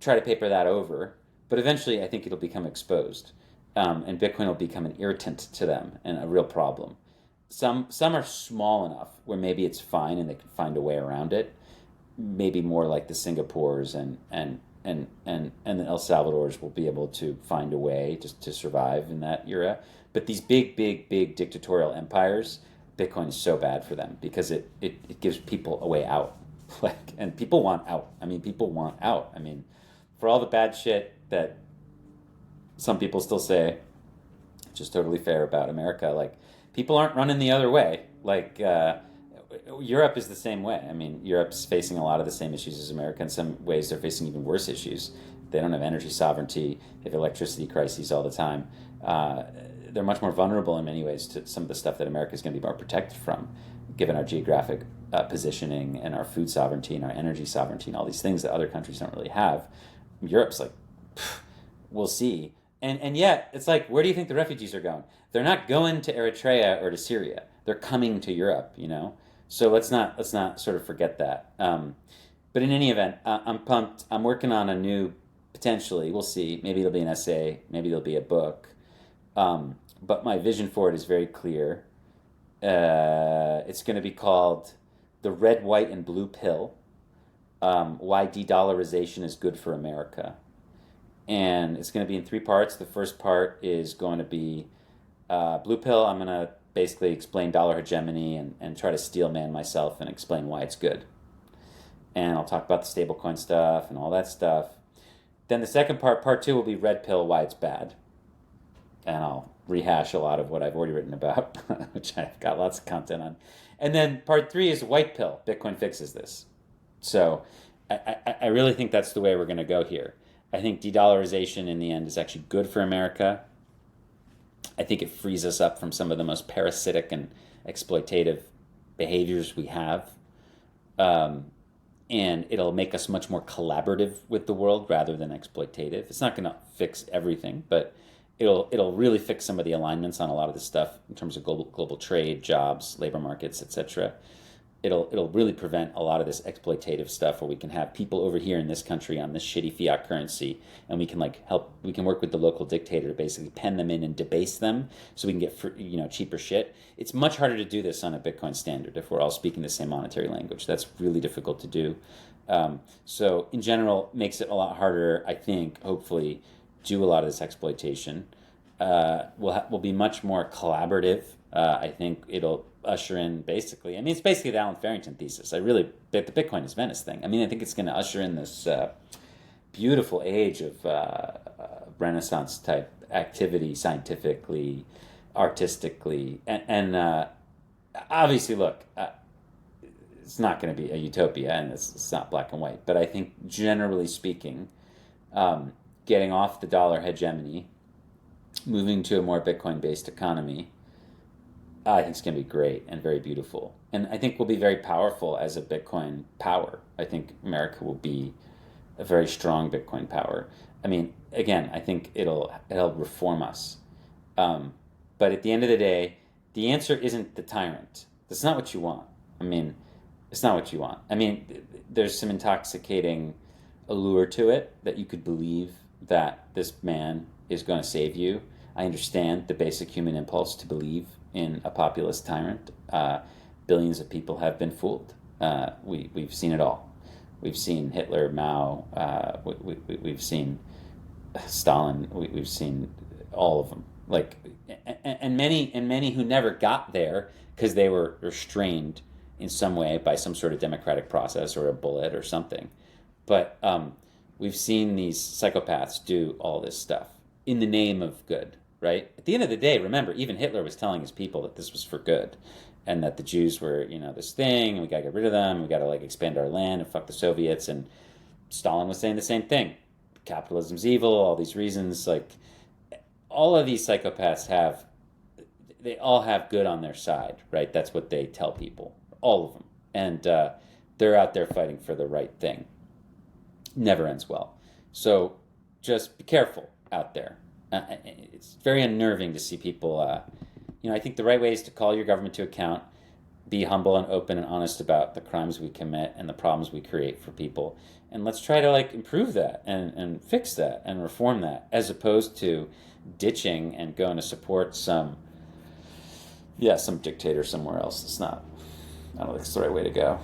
try to paper that over, but eventually I think it'll become exposed. And Bitcoin will become an irritant to them and a real problem. Some are small enough where maybe it's fine and they can find a way around it. Maybe more like the Singapores and the El Salvadors will be able to find a way to survive in that era. But these big dictatorial empires, Bitcoin is so bad for them because it gives people a way out. And people want out. People want out. For all the bad shit that some people still say, which is totally fair about America, like, people aren't running the other way. Like, Europe is the same way. Europe's facing a lot of the same issues as America. In some ways, they're facing even worse issues. They don't have energy sovereignty. They have electricity crises all the time. They're much more vulnerable in many ways to some of the stuff that America is going to be more protected from, given our geographic positioning and our food sovereignty and our energy sovereignty and all these things that other countries don't really have. Europe's like, we'll see. And yet, it's like, where do you think the refugees are going? They're not going to Eritrea or to Syria. They're coming to Europe, So let's not sort of forget that. But in any event, I'm pumped. I'm working on a new, potentially, we'll see. Maybe it'll be an essay. Maybe it'll be a book. But my vision for it is very clear. It's going to be called The Red, White, and Blue Pill, Why De-Dollarization is Good for America. And it's going to be in 3 parts. The first part is going to be Blue pill, I'm going to basically explain dollar hegemony and try to steel man myself and explain why it's good. And I'll talk about the stablecoin stuff and all that stuff. Then the second part two, will be red pill, why it's bad. And I'll rehash a lot of what I've already written about, which I've got lots of content on. And then part three is white pill, Bitcoin fixes this. So I really think that's the way we're going to go here. I think de-dollarization in the end is actually good for America. I think it frees us up from some of the most parasitic and exploitative behaviors we have. And it'll make us much more collaborative with the world rather than exploitative. It's not going to fix everything, but it'll really fix some of the alignments on a lot of this stuff in terms of global trade, jobs, labor markets, etc. It'll really prevent a lot of this exploitative stuff where we can have people over here in this country on this shitty fiat currency, and we can we can work with the local dictator to basically pen them in and debase them so we can get cheaper shit. It's much harder to do this on a Bitcoin standard if we're all speaking the same monetary language. That's really difficult to do. So in general, makes it a lot harder, I think, hopefully, do a lot of this exploitation. We'll be much more collaborative. I think it'll usher in basically, it's basically the Alan Farrington thesis. The Bitcoin is Venice thing. I think it's going to usher in this beautiful age of Renaissance type activity, scientifically, artistically, and obviously, look, it's not going to be a utopia, and it's not black and white. But I think generally speaking, getting off the dollar hegemony, moving to a more Bitcoin-based economy, I think it's going to be great and very beautiful. And I think we'll be very powerful as a Bitcoin power. I think America will be a very strong Bitcoin power. Again, I think it'll reform us. But at the end of the day, the answer isn't the tyrant. That's not what you want. It's not what you want. There's some intoxicating allure to it that you could believe that this man is going to save you. I understand the basic human impulse to believe in a populist tyrant. Billions of people have been fooled. We've seen it all. We've seen Hitler, Mao. We've seen Stalin. We've seen all of them. And many who never got there because they were restrained in some way by some sort of democratic process or a bullet or something. But we've seen these psychopaths do all this stuff in the name of good, right? At the end of the day, remember, even Hitler was telling his people that this was for good and that the Jews were, this thing, and we got to get rid of them, we got to expand our land and fuck the Soviets. And Stalin was saying the same thing. Capitalism's evil, all these reasons. All of these psychopaths they all have good on their side, right? That's what they tell people, all of them. And they're out there fighting for the right thing. Never ends well. So just be careful out there. It's very unnerving to see people, I think the right way is to call your government to account, be humble and open and honest about the crimes we commit and the problems we create for people. And let's try to improve that and fix that and reform that, as opposed to ditching and going to support some dictator somewhere else. I don't think it's the right way to go.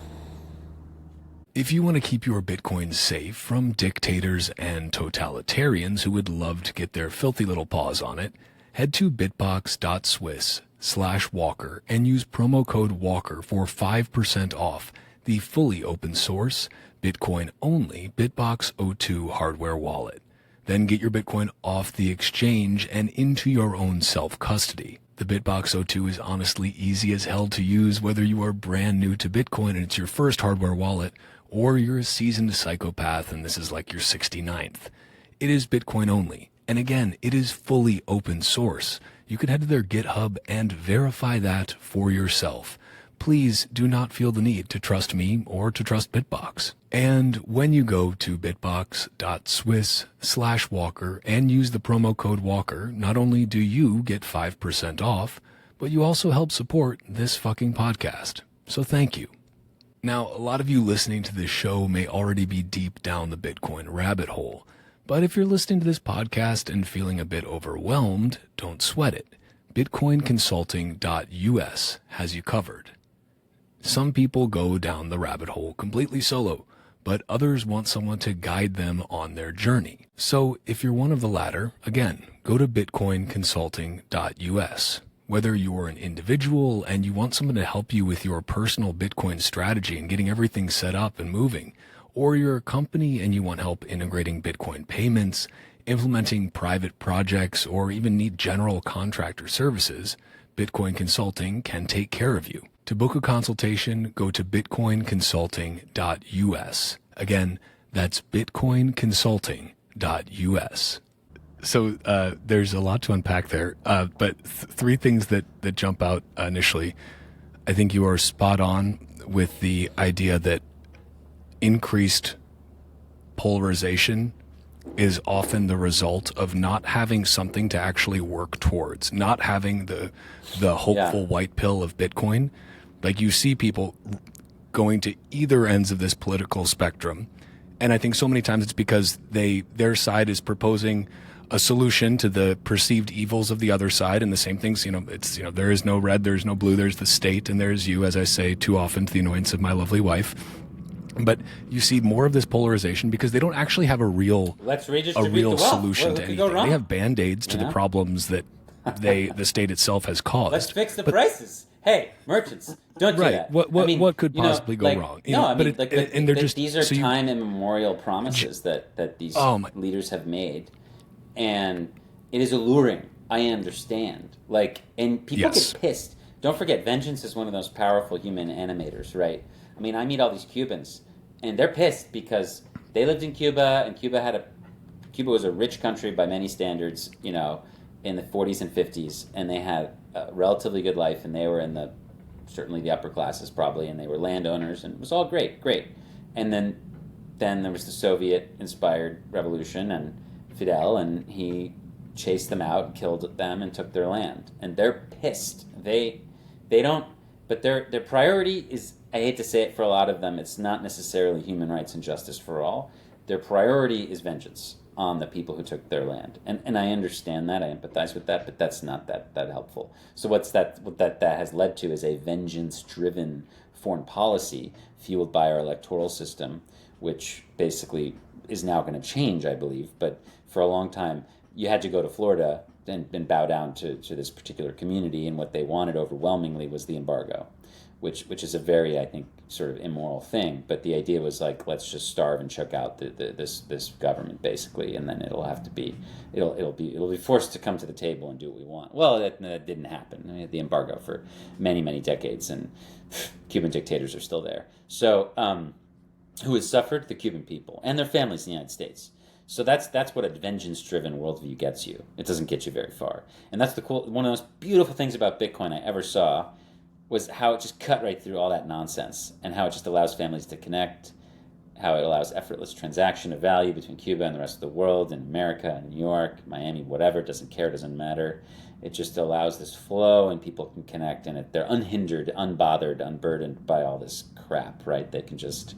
If you want to keep your Bitcoin safe from dictators and totalitarians who would love to get their filthy little paws on it, head to bitbox.swiss/Walker and use promo code Walker for 5% off the fully open source, Bitcoin-only BitBox02 hardware wallet. Then get your Bitcoin off the exchange and into your own self-custody. The BitBox02 is honestly easy as hell to use, whether you are brand new to Bitcoin and it's your first hardware wallet, or you're a seasoned psychopath and this is your 69th. It is Bitcoin only. And again, it is fully open source. You can head to their GitHub and verify that for yourself. Please do not feel the need to trust me or to trust Bitbox. And when you go to bitbox.swiss/Walker and use the promo code Walker, not only do you get 5% off, but you also help support this fucking podcast. So thank you. Now, a lot of you listening to this show may already be deep down the Bitcoin rabbit hole. But if you're listening to this podcast and feeling a bit overwhelmed, don't sweat it. BitcoinConsulting.us has you covered. Some people go down the rabbit hole completely solo, but others want someone to guide them on their journey. So if you're one of the latter, again, go to bitcoinconsulting.us. Whether you're an individual and you want someone to help you with your personal Bitcoin strategy and getting everything set up and moving, or you're a company and you want help integrating Bitcoin payments, implementing private projects, or even need general contractor services, Bitcoin Consulting can take care of you. To book a consultation, go to bitcoinconsulting.us. Again, that's bitcoinconsulting.us. So there's a lot to unpack there, but three things that jump out initially. I think you are spot on with the idea that increased polarization is often the result of not having something to actually work towards, not having the hopeful white pill of Bitcoin. Like, you see people going to either ends of this political spectrum, and I think so many times it's because their side is proposing a solution to the perceived evils of the other side, and the same things, there is no red, there's no blue, there's the state, and there's you, as I say too often to the annoyance of my lovely wife. But you see more of this polarization because they don't actually have a real solution to anything. They have band-aids to the problems that the state itself has caused.
Let's fix the prices. Hey, merchants, don't do that.
What could possibly go wrong?
These are time immemorial promises that these leaders have made, and it is alluring. I understand. And people get pissed. Don't forget, vengeance is one of those powerful human animators, right? I mean, I meet all these Cubans, and they're pissed because they lived in Cuba, and Cuba was a rich country by many standards, in the 40s and 50s, and they had a relatively good life, and they were in certainly the upper classes probably, and they were landowners, and it was all great. And then there was the Soviet-inspired revolution, and Fidel, and he chased them out, killed them, and took their land. And they're pissed. They don't, but their priority is, I hate to say it for a lot of them, it's not necessarily human rights and justice for all. Their priority is vengeance on the people who took their land. And I understand that, I empathize with that, but that's not that helpful. So what that has led to is a vengeance-driven foreign policy fueled by our electoral system, which basically is now going to change, I believe. But for a long time, you had to go to Florida and bow down to this particular community, and what they wanted overwhelmingly was the embargo, which is a very, I think, sort of immoral thing. But the idea was let's just starve and choke out this government basically, and then it'll be forced to come to the table and do what we want. Well, that didn't happen. We had the embargo for many, many decades, and Cuban dictators are still there. So who has suffered? The Cuban people and their families in the United States. So that's what a vengeance-driven worldview gets you. It doesn't get you very far. And that's one of the most beautiful things about Bitcoin I ever saw, was how it just cut right through all that nonsense, and how it just allows families to connect, how it allows effortless transaction of value between Cuba and the rest of the world, and America, and New York, Miami, whatever, it doesn't care, it doesn't matter. It just allows this flow, and people can connect, and they're unhindered, unbothered, unburdened by all this crap, right? They can just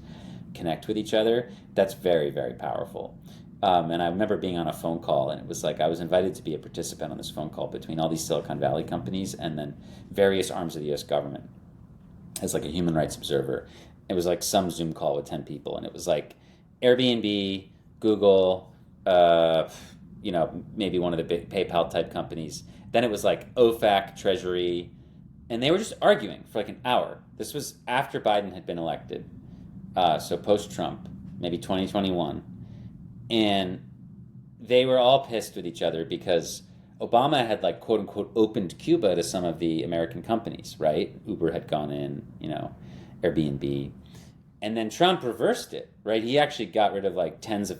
connect with each other. That's very, very powerful. And I remember being on a phone call, and it was I was invited to be a participant on this phone call between all these Silicon Valley companies and then various arms of the U.S. government as a human rights observer. It was some Zoom call with 10 people, and it was Airbnb, Google, maybe one of the big PayPal type companies. Then it was OFAC, Treasury, and they were just arguing for an hour. This was after Biden had been elected, so post-Trump, maybe 2021. And they were all pissed with each other because Obama had quote unquote opened Cuba to some of the American companies, right? Uber had gone in, Airbnb. And then Trump reversed it, right? He actually got rid of tens of,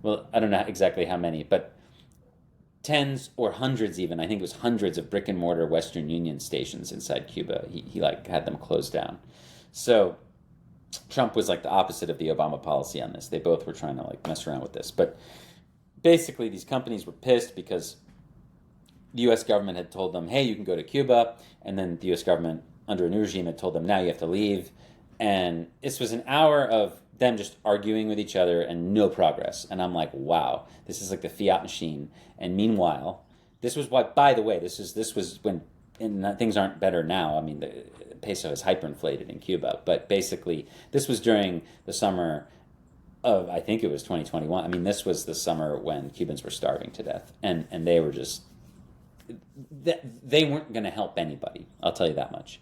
well, I don't know exactly how many, but tens or hundreds even, I think it was hundreds of brick and mortar Western Union stations inside Cuba. He had them closed down. So Trump was the opposite of the Obama policy on this. They both were trying to mess around with this. But basically these companies were pissed because the U.S. government had told them, hey, you can go to Cuba. And then the U.S. government under a new regime had told them, now you have to leave. And this was an hour of them just arguing with each other and no progress. And I'm wow, this is the fiat machine. And meanwhile, this was why, by the way, this was when, and things aren't better now. I mean, the peso is hyperinflated in Cuba, but basically this was during the summer I think it was 2021. I mean, this was the summer when Cubans were starving to death, and they were just they weren't going to help anybody. I'll tell you that much.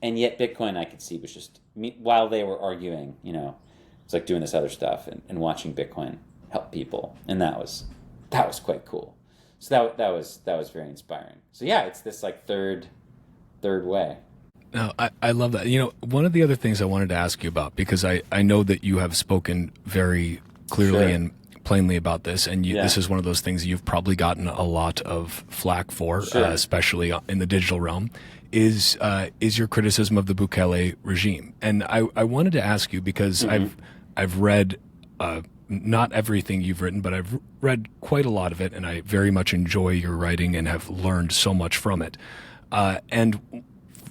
And yet, Bitcoin, I could see, was just while they were arguing, it's like doing this other stuff and watching Bitcoin help people, and that was quite cool. So that was very inspiring. So yeah, it's this like third way.
No, I love that. One of the other things I wanted to ask you about, because I know that you have spoken very clearly
Sure.
and plainly about this, and
Yeah.
this is one of those things you've probably gotten a lot of flack for,
Sure.
especially in the digital realm, is your criticism of the Bukele regime. And I wanted to ask you, because I've read not everything you've written, but I've read quite a lot of it, and I very much enjoy your writing and have learned so much from it. And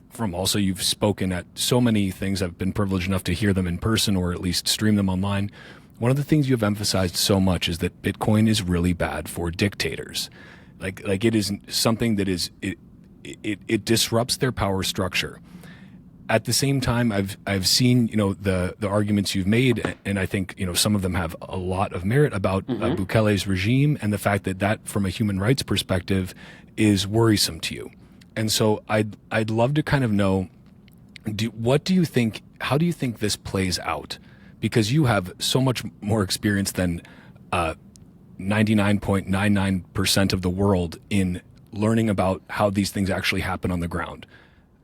from also, you've spoken at so many things. I've been privileged enough to hear them in person or at least stream them online. One of the things you've emphasized so much is that Bitcoin is really bad for dictators. Like it is something that it disrupts their power structure. At the same time, I've seen the arguments you've made, and I think some of them have a lot of merit about Bukele's regime and the fact that from a human rights perspective is worrisome to you. And so I'd love to kind of know, what do you think? How do you think this plays out? Because you have so much more experience than 99.99% of the world in learning about how these things actually happen on the ground,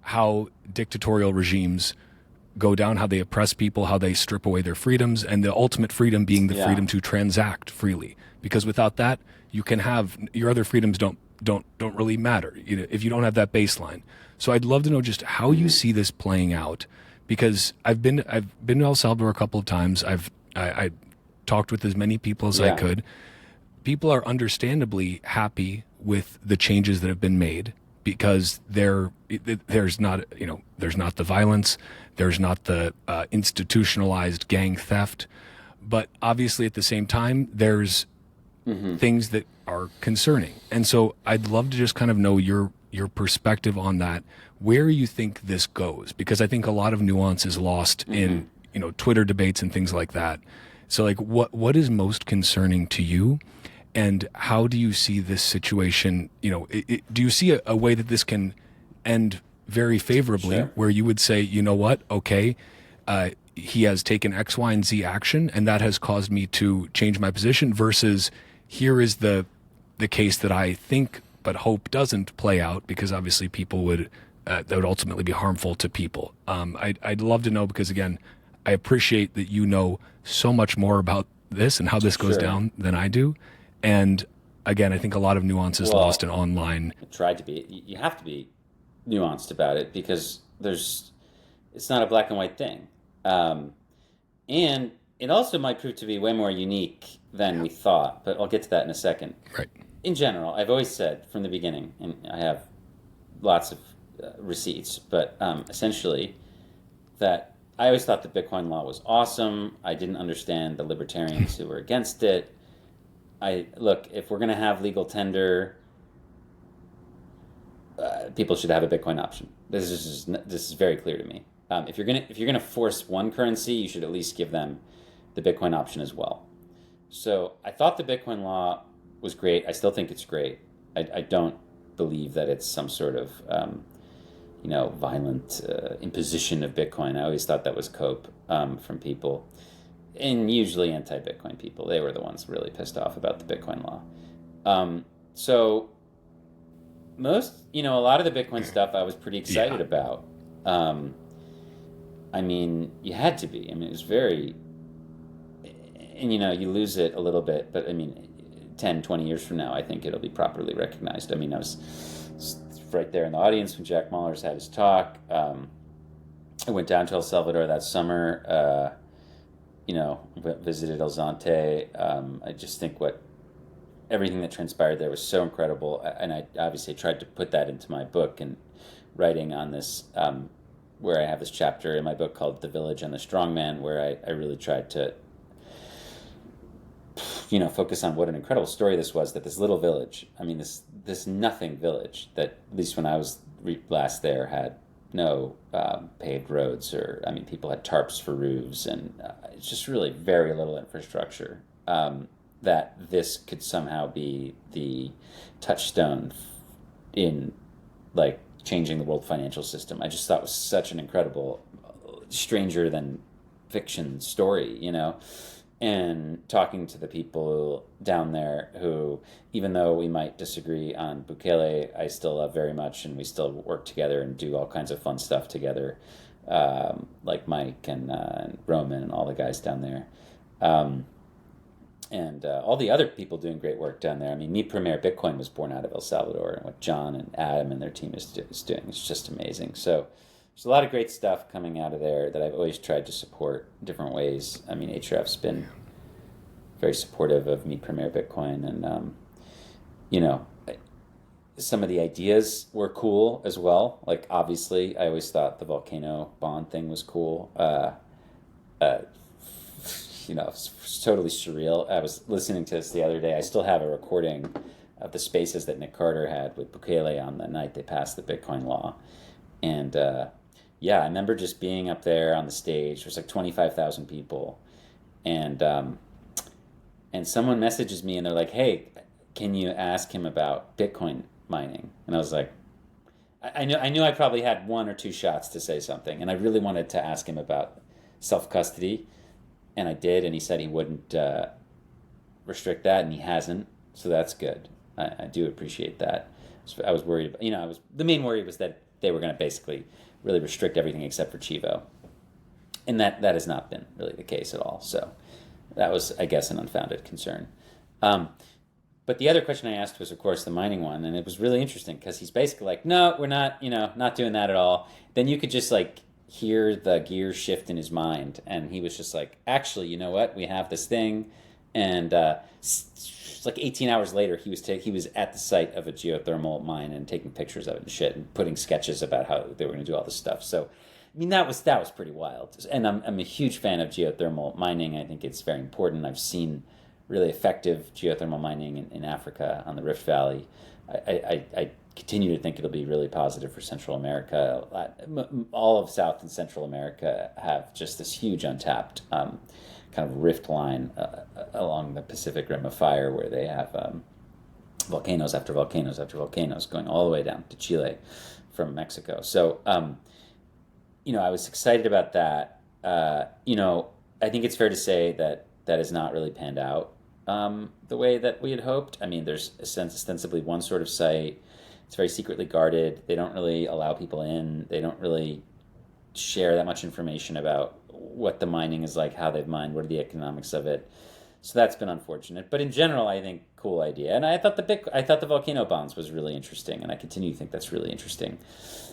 how dictatorial regimes go down, how they oppress people, how they strip away their freedoms, and the ultimate freedom being the freedom to transact freely. Because without that, you can have your other freedoms don't really matter if you don't have that baseline. So I'd love to know just how you see this playing out, because I've been to El Salvador a couple of times. I talked with as many people as I could. People are understandably happy with the changes that have been made, because there's not the violence, there's not the institutionalized gang theft, but obviously at the same time there's things that are concerning. And so I'd love to just kind of know your perspective on that, where you think this goes, because I think a lot of nuance is lost in Twitter debates and things like that. So like what is most concerning to you, and how do you see this situation? Do you see a way that this can end very favorably, where you would say, what, okay, he has taken X, Y, and Z action, and that has caused me to change my position, versus here is the case that I think but hope doesn't play out, because obviously people would that would ultimately be harmful to people. I'd love to know, because again, I appreciate that you know so much more about this and how this goes down than I do. And again, I think a lot of nuance is lost in online.
I tried to be. You have to be nuanced about it, because it's not a black and white thing. And it also might prove to be way more unique than we thought, but I'll get to that in a second.
Right.
In general, I've always said from the beginning, and I have lots of receipts, but essentially that I always thought the Bitcoin law was awesome. I didn't understand the libertarians who were against it. Look, if we're going to have legal tender, people should have a Bitcoin option. This is very clear to me. If you're gonna force one currency, you should at least give them the Bitcoin option as well. So I thought the Bitcoin law was great. I still think it's great. I don't believe that it's some sort of violent imposition of Bitcoin. I always thought that was cope from people, and usually anti-Bitcoin people. They were the ones really pissed off about the Bitcoin law. So most, a lot of the Bitcoin stuff I was pretty excited about. I mean, you had to be. I mean, it was very, and you lose it a little bit, but I mean, 10, 20 years from now, I think it'll be properly recognized. I mean, I was right there in the audience when Jack Mallers had his talk. I went down to El Salvador that summer, visited El Zante. I just think everything that transpired there was so incredible. And I obviously tried to put that into my book and writing on this, where I have this chapter in my book called The Village and the Strongman, where I really tried to focus on what an incredible story this was, that this little village, I mean, this nothing village that, at least when I was last there, had no paved roads, or I mean, people had tarps for roofs, and it's just really very little infrastructure. That this could somehow be the touchstone in like changing the world financial system, I just thought was such an incredible, stranger than fiction story, you know. And talking to the people down there who, even though we might disagree on Bukele, I still love very much, and we still work together and do all kinds of fun stuff together, like Mike and Roman and all the guys down there. And all the other people doing great work down there. I mean, Mi Primer Bitcoin was born out of El Salvador, and what John and Adam and their team is doing is just amazing. So there's a lot of great stuff coming out of there that I've always tried to support in different ways. I mean, Ahrefs been very supportive of Mi Primer Bitcoin, and you know, some of the ideas were cool as well. Like, obviously, I always thought the volcano bond thing was cool. You know, it's totally surreal. I was listening to this the other day. I still have a recording of the spaces that Nick Carter had with Bukele on the night they passed the Bitcoin law. And yeah, I remember just being up there on the stage. There was like 25,000 people. And someone messages me and they're like, hey, can you ask him about Bitcoin mining? And I was like, I knew I probably had one or two shots to say something. And I really wanted to ask him about self-custody. And I did, and he said he wouldn't restrict that, and he hasn't, so that's good. I do appreciate that. So I was worried, you know, the main worry was that they were going to basically really restrict everything except for Chivo, and that has not been really the case at all. So that was, I guess, an unfounded concern. But the other question I asked was, of course, the mining one, and it was really interesting because he's basically like, no, we're not, you know, not doing that at all. Then you could just like hear the gears shift in his mind, and he was just like, actually, you know what, we have this thing. And like 18 hours later, he was at the site of a geothermal mine and taking pictures of it and shit, and putting sketches about how they were going to do all this stuff. So I mean, that was pretty wild. And I'm a huge fan of geothermal mining. I think it's very important. I've seen really effective geothermal mining in Africa on the Rift Valley. I continue to think it'll be really positive for Central America. All of South and Central America have just this huge untapped kind of rift line along the Pacific Rim of Fire, where they have volcanoes after volcanoes after volcanoes going all the way down to Chile from Mexico. So, you know, I was excited about that. You know, I think it's fair to say that has not really panned out the way that we had hoped. I mean, there's ostensibly one sort of site. It's very secretly guarded. They don't really allow people in. They don't really share that much information about what the mining is like, how they've mined, what are the economics of it. So that's been unfortunate. But in general, I think cool idea. And I thought the volcano bonds was really interesting, and I continue to think that's really interesting.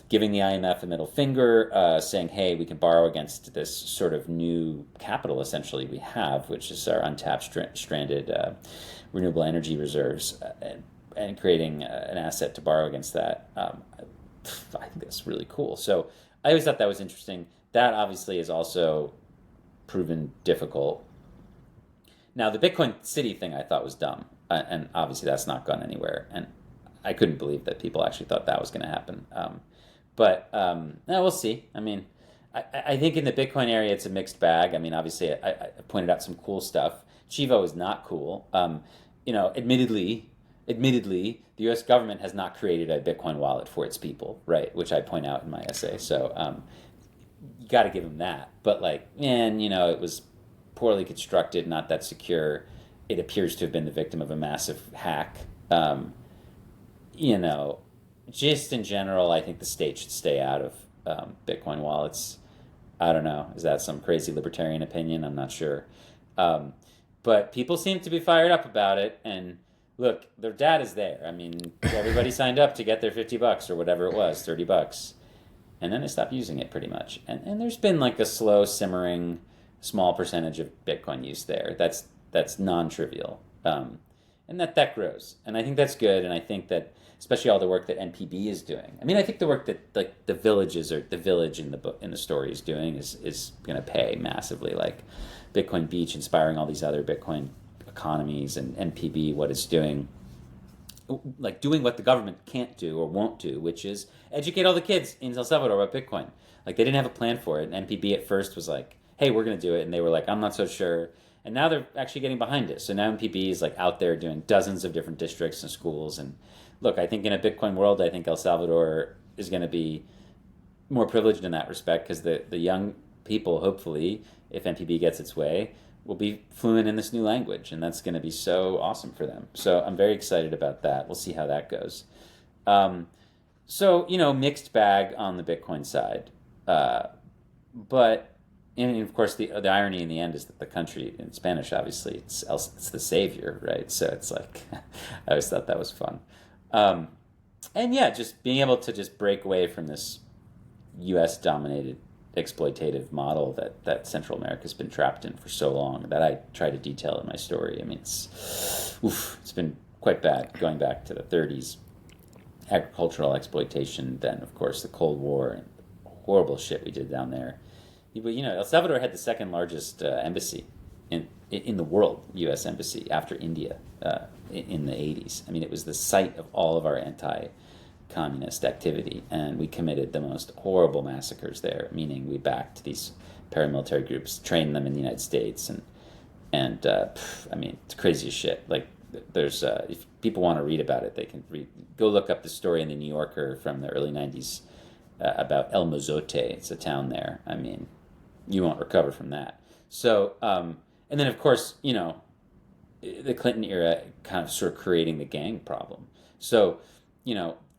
Giving the IMF a middle finger, saying, hey, we can borrow against this sort of new capital, essentially, we have, which is our untapped stranded renewable energy reserves, and creating an asset to borrow against that. I think that's really cool. So I always thought that was interesting. That obviously is also proven difficult. Now, the Bitcoin City thing I thought was dumb, and obviously that's not gone anywhere, and I couldn't believe that people actually thought that was going to happen. But we'll see. I mean, I think in the Bitcoin area it's a mixed bag. I mean, obviously I pointed out some cool stuff. Chivo is not cool. You know, admittedly, the U.S. government has not created a Bitcoin wallet for its people, right? Which I point out in my essay. So you got to give them that. But like, man, you know, it was poorly constructed, not that secure. It appears to have been the victim of a massive hack. You know, just in general, I think the state should stay out of Bitcoin wallets. I don't know. Is that some crazy libertarian opinion? I'm not sure. But people seem to be fired up about it. And look, their data is there. I mean, everybody signed up to get their $50 or whatever it was, $30. And then they stopped using it pretty much. And there's been like a slow simmering small percentage of Bitcoin use there. That's non-trivial. And that grows. And I think that's good. And I think that especially all the work that NPB is doing. I mean, I think the work that like the village in the book, in the story is doing is going to pay massively. Like Bitcoin Beach inspiring all these other Bitcoin economies, and NPB, what it's doing like doing what the government can't do or won't do, which is educate all the kids in El Salvador about Bitcoin. Like they didn't have a plan for it. And NPB at first was like, hey, we're going to do it. And they were like, I'm not so sure. And now they're actually getting behind it. So now NPB is like out there doing dozens of different districts and schools. And look, I think in a Bitcoin world, I think El Salvador is going to be more privileged in that respect because the young people, hopefully, if NPB gets its way, will be fluent in this new language, and that's going to be so awesome for them. So I'm very excited about that. We'll see how that goes. So, mixed bag on the Bitcoin side. But, and of course, the irony in the end is that the country, in Spanish, obviously, it's the savior, right? So it's like, I always thought that was fun. And yeah, just being able to just break away from this U.S.-dominated exploitative model that Central America's been trapped in for so long that I try to detail in my story. I mean, it's been quite bad going back to the 30s, agricultural exploitation, then of course the Cold War and horrible shit we did down there. But El Salvador had the second largest embassy in the world, U.S. embassy, after India in the 80s. I mean, it was the site of all of our anti-communist activity, and we committed the most horrible massacres there, meaning we backed these paramilitary groups, trained them in the United States, and I mean, it's crazy as shit. Like, there's if people want to read about it, they can go look up the story in the New Yorker from the early 90s about El Mozote. It's a town there. I mean, you won't recover from that. So, and then of course, the Clinton era kind of sort of creating the gang problem. So,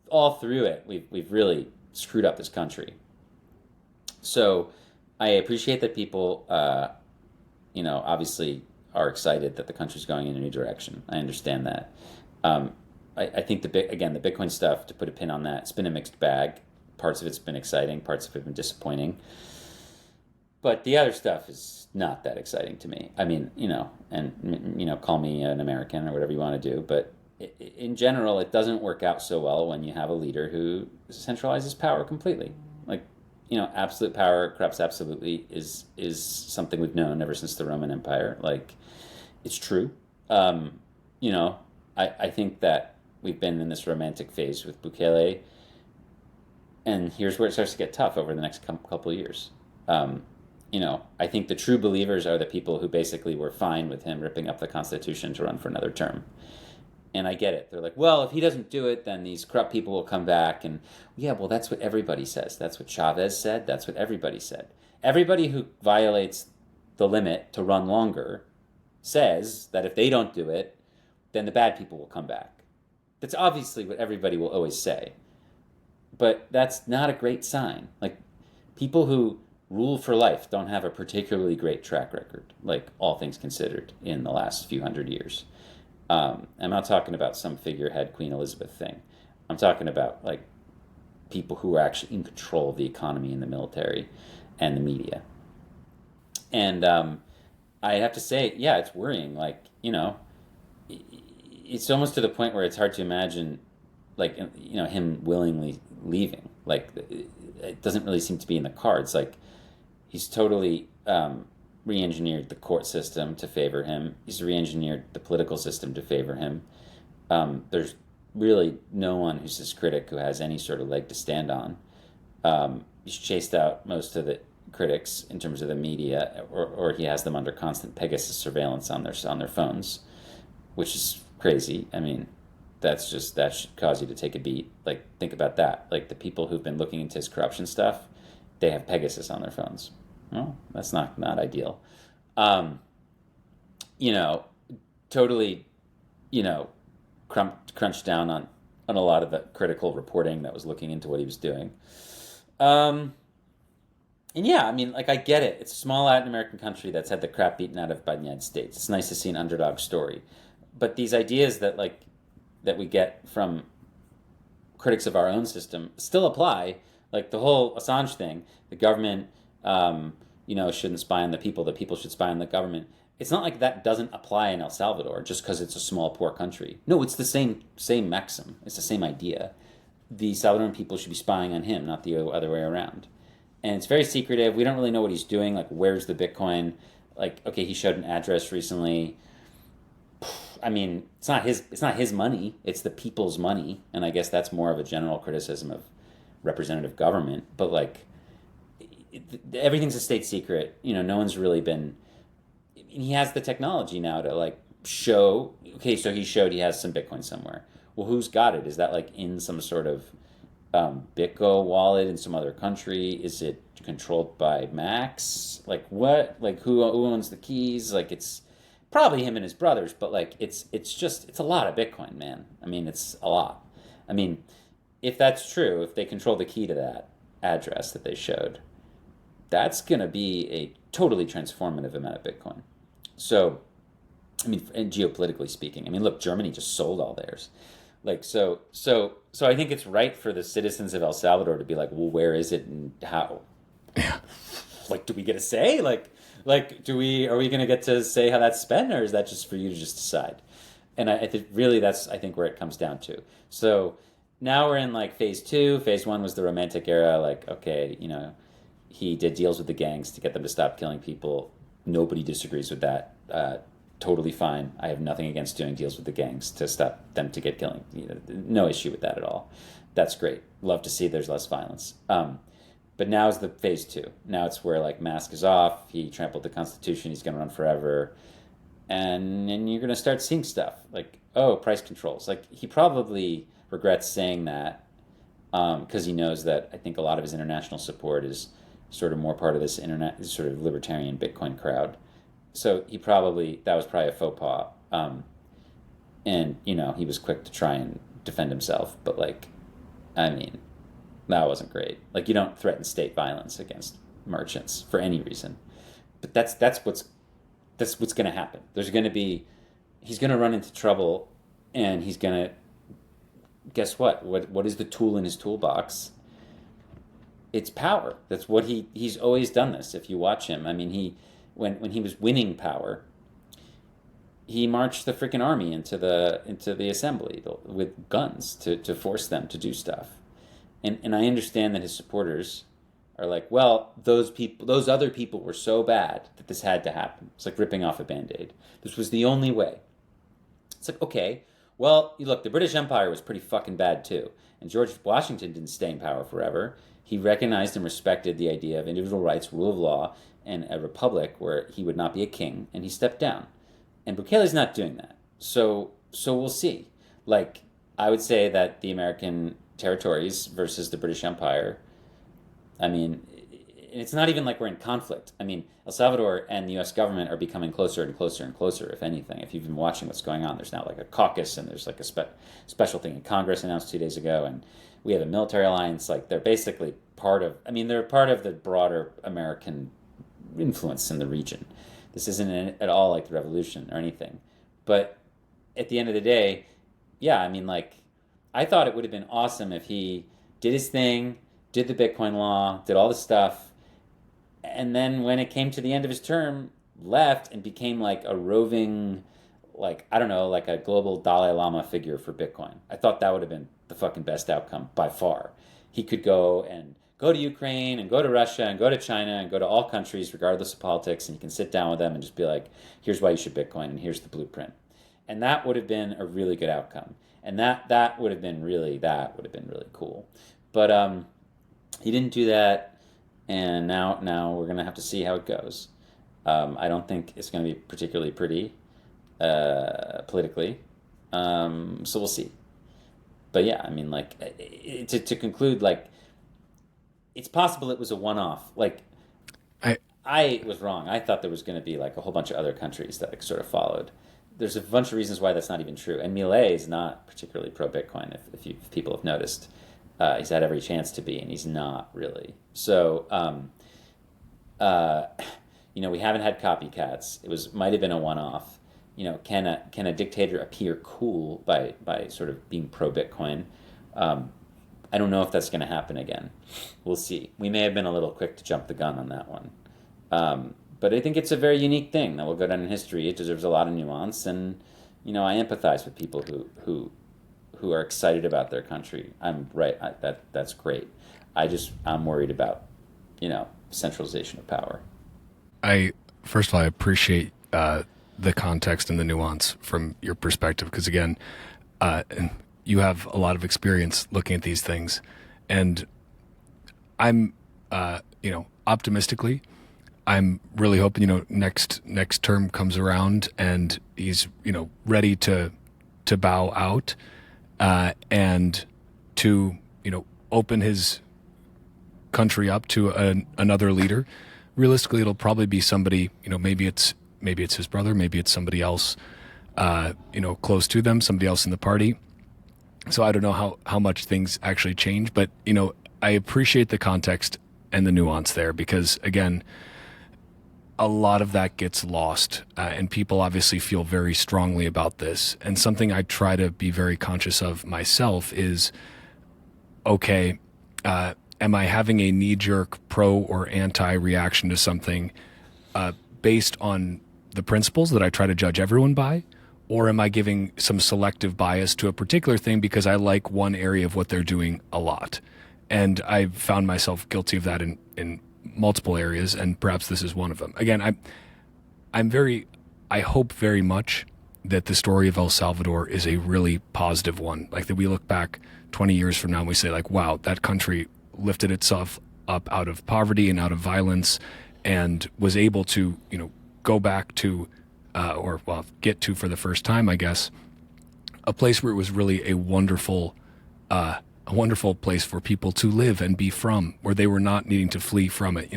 all through it, we've really screwed up this country. So I appreciate that people, obviously are excited that the country's going in a new direction. I understand that. I think the Bitcoin stuff, to put a pin on that, it's been a mixed bag. Parts of it's been exciting, parts of it have been disappointing. But the other stuff is not that exciting to me. I mean, call me an American or whatever you want to do, but in general, it doesn't work out so well when you have a leader who centralizes power completely. Like, absolute power corrupts absolutely is something we've known ever since the Roman Empire. Like, it's true. I think that we've been in this romantic phase with Bukele, and here's where it starts to get tough over the next couple of years. I think the true believers are the people who basically were fine with him ripping up the Constitution to run for another term. And I get it. They're like, well, if he doesn't do it, then these corrupt people will come back. And yeah, well, that's what everybody says. That's what Chavez said. That's what everybody said. Everybody who violates the limit to run longer says that if they don't do it, then the bad people will come back. That's obviously what everybody will always say. But that's not a great sign. Like, people who rule for life don't have a particularly great track record, like, all things considered, in the last few hundred years. I'm not talking about some figurehead Queen Elizabeth thing. I'm talking about, like, people who are actually in control of the economy and the military and the media. And I have to say, yeah, it's worrying. Like, it's almost to the point where it's hard to imagine, like, him willingly leaving. Like, it doesn't really seem to be in the cards. Like, he's totally re-engineered the court system to favor him. He's re-engineered the political system to favor him. There's really no one who's his critic who has any sort of leg to stand on. He's chased out most of the critics in terms of the media, or he has them under constant Pegasus surveillance on their phones, which is crazy. I mean, that should cause you to take a beat. Like, think about that. Like, the people who've been looking into his corruption stuff, they have Pegasus on their phones. Well, that's not ideal. Totally, crunched down on a lot of the critical reporting that was looking into what he was doing. And yeah, I mean, like, I get it. It's a small Latin American country that's had the crap beaten out of by the United States. It's nice to see an underdog story. But these ideas that we get from critics of our own system still apply. Like, the whole Assange thing, the government, shouldn't spy on the people should spy on the government. It's not like that doesn't apply in El Salvador just because it's a small, poor country. No, it's the same maxim. It's the same idea. The Salvadoran people should be spying on him, not the other way around. And it's very secretive. We don't really know what he's doing. Like, where's the Bitcoin? Like, okay, he showed an address recently. I mean, it's not his money. It's the people's money, and I guess that's more of a general criticism of representative government. But like, everything's a state secret. You know, no one's really been. He has the technology now to like show. Okay, so he showed he has some Bitcoin somewhere. Well, who's got it? Is that like in some sort of Bitgo wallet in some other country? Is it controlled by Max? Like what? Like who owns the keys? Like it's probably him and his brothers, but like it's a lot of Bitcoin, man. I mean, it's a lot. I mean, if that's true, if they control the key to that address that they showed, that's gonna be a totally transformative amount of Bitcoin. So, I mean, and geopolitically speaking, I mean, look, Germany just sold all theirs. Like so I think it's right for the citizens of El Salvador to be like, well, where is it and how?
Yeah.
Like, do we get a say? Like are we gonna get to say how that's spent, or is that just for you to just decide? And I think really that's I think where it comes down to. So now we're in like phase two. Phase one was the romantic era. Like, okay, you know, he did deals with the gangs to get them to stop killing people. Nobody disagrees with that. Totally fine. I have nothing against doing deals with the gangs to stop them to get killing. You know, no issue with that at all. That's great. Love to see there's less violence. But now is the phase two. Now it's where like mask is off. He trampled the Constitution. He's going to run forever. And you're going to start seeing stuff like, oh, price controls. Like he probably regrets saying that because he knows that I think a lot of his international support is sort of more part of this internet, sort of libertarian Bitcoin crowd. So that was probably a faux pas. And, you know, he was quick to try and defend himself. But, like, I mean, that wasn't great. Like, you don't threaten state violence against merchants for any reason. But that's what's going to happen. He's going to run into trouble, and he's going to, guess what? What is the tool in his toolbox? It's power. That's what he's always done this. If you watch him, I mean, when he was winning power, he marched the freaking army into the assembly with guns to force them to do stuff. And I understand that his supporters are like, well, those other people were so bad that this had to happen. It's like ripping off a Band-Aid. This was the only way. It's like, okay, well, look, the British Empire was pretty fucking bad too. And George Washington didn't stay in power forever. He recognized and respected the idea of individual rights, rule of law, and a republic where he would not be a king, and he stepped down. And Bukele's not doing that. So we'll see. Like, I would say that the American territories versus the British Empire, I mean, it's not even like we're in conflict. I mean, El Salvador and the U.S. government are becoming closer and closer and closer, if anything. If you've been watching what's going on, there's now like a caucus, and there's like a special thing in Congress announced 2 days ago, and we have a military alliance. Like, they're basically they're part of the broader American influence in the region. This isn't at all like the revolution or anything. But at the end of the day, yeah, I mean, like, I thought it would have been awesome if he did his thing, did the Bitcoin law, did all the stuff, and then when it came to the end of his term, left and became like a roving, like, I don't know, like a global Dalai Lama figure for Bitcoin. I thought that would have been the fucking best outcome by far. He could go to Ukraine and go to Russia and go to China and go to all countries regardless of politics, and you can sit down with them and just be like, here's why you should Bitcoin and here's the blueprint. And that would have been a really good outcome. And that would have been really cool. But he didn't do that, and now we're going to have to see how it goes. I don't think it's going to be particularly pretty politically. So we'll see. But yeah, I mean, like, to conclude, like, it's possible it was a one-off. Like, I was wrong. I thought there was going to be like a whole bunch of other countries that like sort of followed. There's a bunch of reasons why that's not even true. And Milei is not particularly pro-Bitcoin, if people have noticed. He's had every chance to be, and he's not really. So, you know, we haven't had copycats. Might have been a one-off. You know, can a dictator appear cool by sort of being pro-Bitcoin? I don't know if that's going to happen again. We'll see. We may have been a little quick to jump the gun on that one. But I think it's a very unique thing that will go down in history. It deserves a lot of nuance, and you know, I empathize with people who are excited about their country. I'm right. That's great. I'm worried about, you know, centralization of power.
First of all, I appreciate the context and the nuance from your perspective, because again, you have a lot of experience looking at these things, and I'm, optimistically, I'm really hoping, next term comes around and he's, ready to bow out, and to, open his country up to another leader. Realistically, it'll probably be somebody, maybe it's his brother, maybe it's somebody else, close to them, somebody else in the party. So I don't know how much things actually change, but, I appreciate the context and the nuance there, because again, a lot of that gets lost, and people obviously feel very strongly about this. And something I try to be very conscious of myself is, okay, am I having a knee-jerk pro or anti-reaction to something based on the principles that I try to judge everyone by? Or am I giving some selective bias to a particular thing because I like one area of what they're doing a lot? And I've found myself guilty of that in multiple areas, and perhaps this is one of them. Again, I hope very much that the story of El Salvador is a really positive one. Like that we look back 20 years from now and we say like, wow, that country lifted itself up out of poverty and out of violence and was able to, go back to, get to for the first time, I guess, a place where it was really a wonderful place for people to live and be from, where they were not needing to flee from it.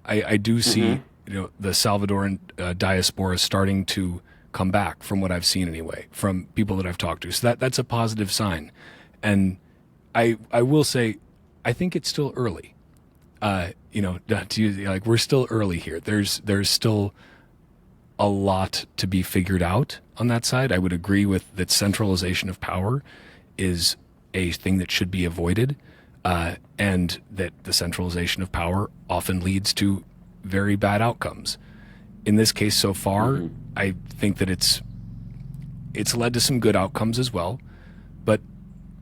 I do see, the Salvadoran diaspora starting to come back, from what I've seen anyway, from people that I've talked to. So that's a positive sign. And I will say, I think it's still early. We're still early here. There's still a lot to be figured out on that side. I would agree with that centralization of power is a thing that should be avoided, and that the centralization of power often leads to very bad outcomes. In this case so far, I think that it's led to some good outcomes as well. But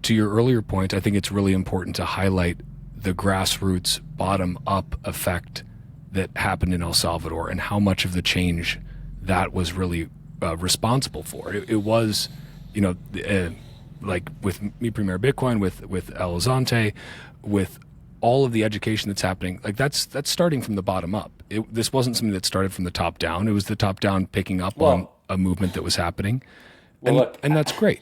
to your earlier point, I think it's really important to highlight the grassroots bottom-up effect that happened in El Salvador and how much of the change that was really responsible for. It was, like with Mi Primer Bitcoin, with El Azante, with all of the education that's happening, like that's starting from the bottom up. This wasn't something that started from the top down. It was the top down picking up on a movement that was happening, and that's great.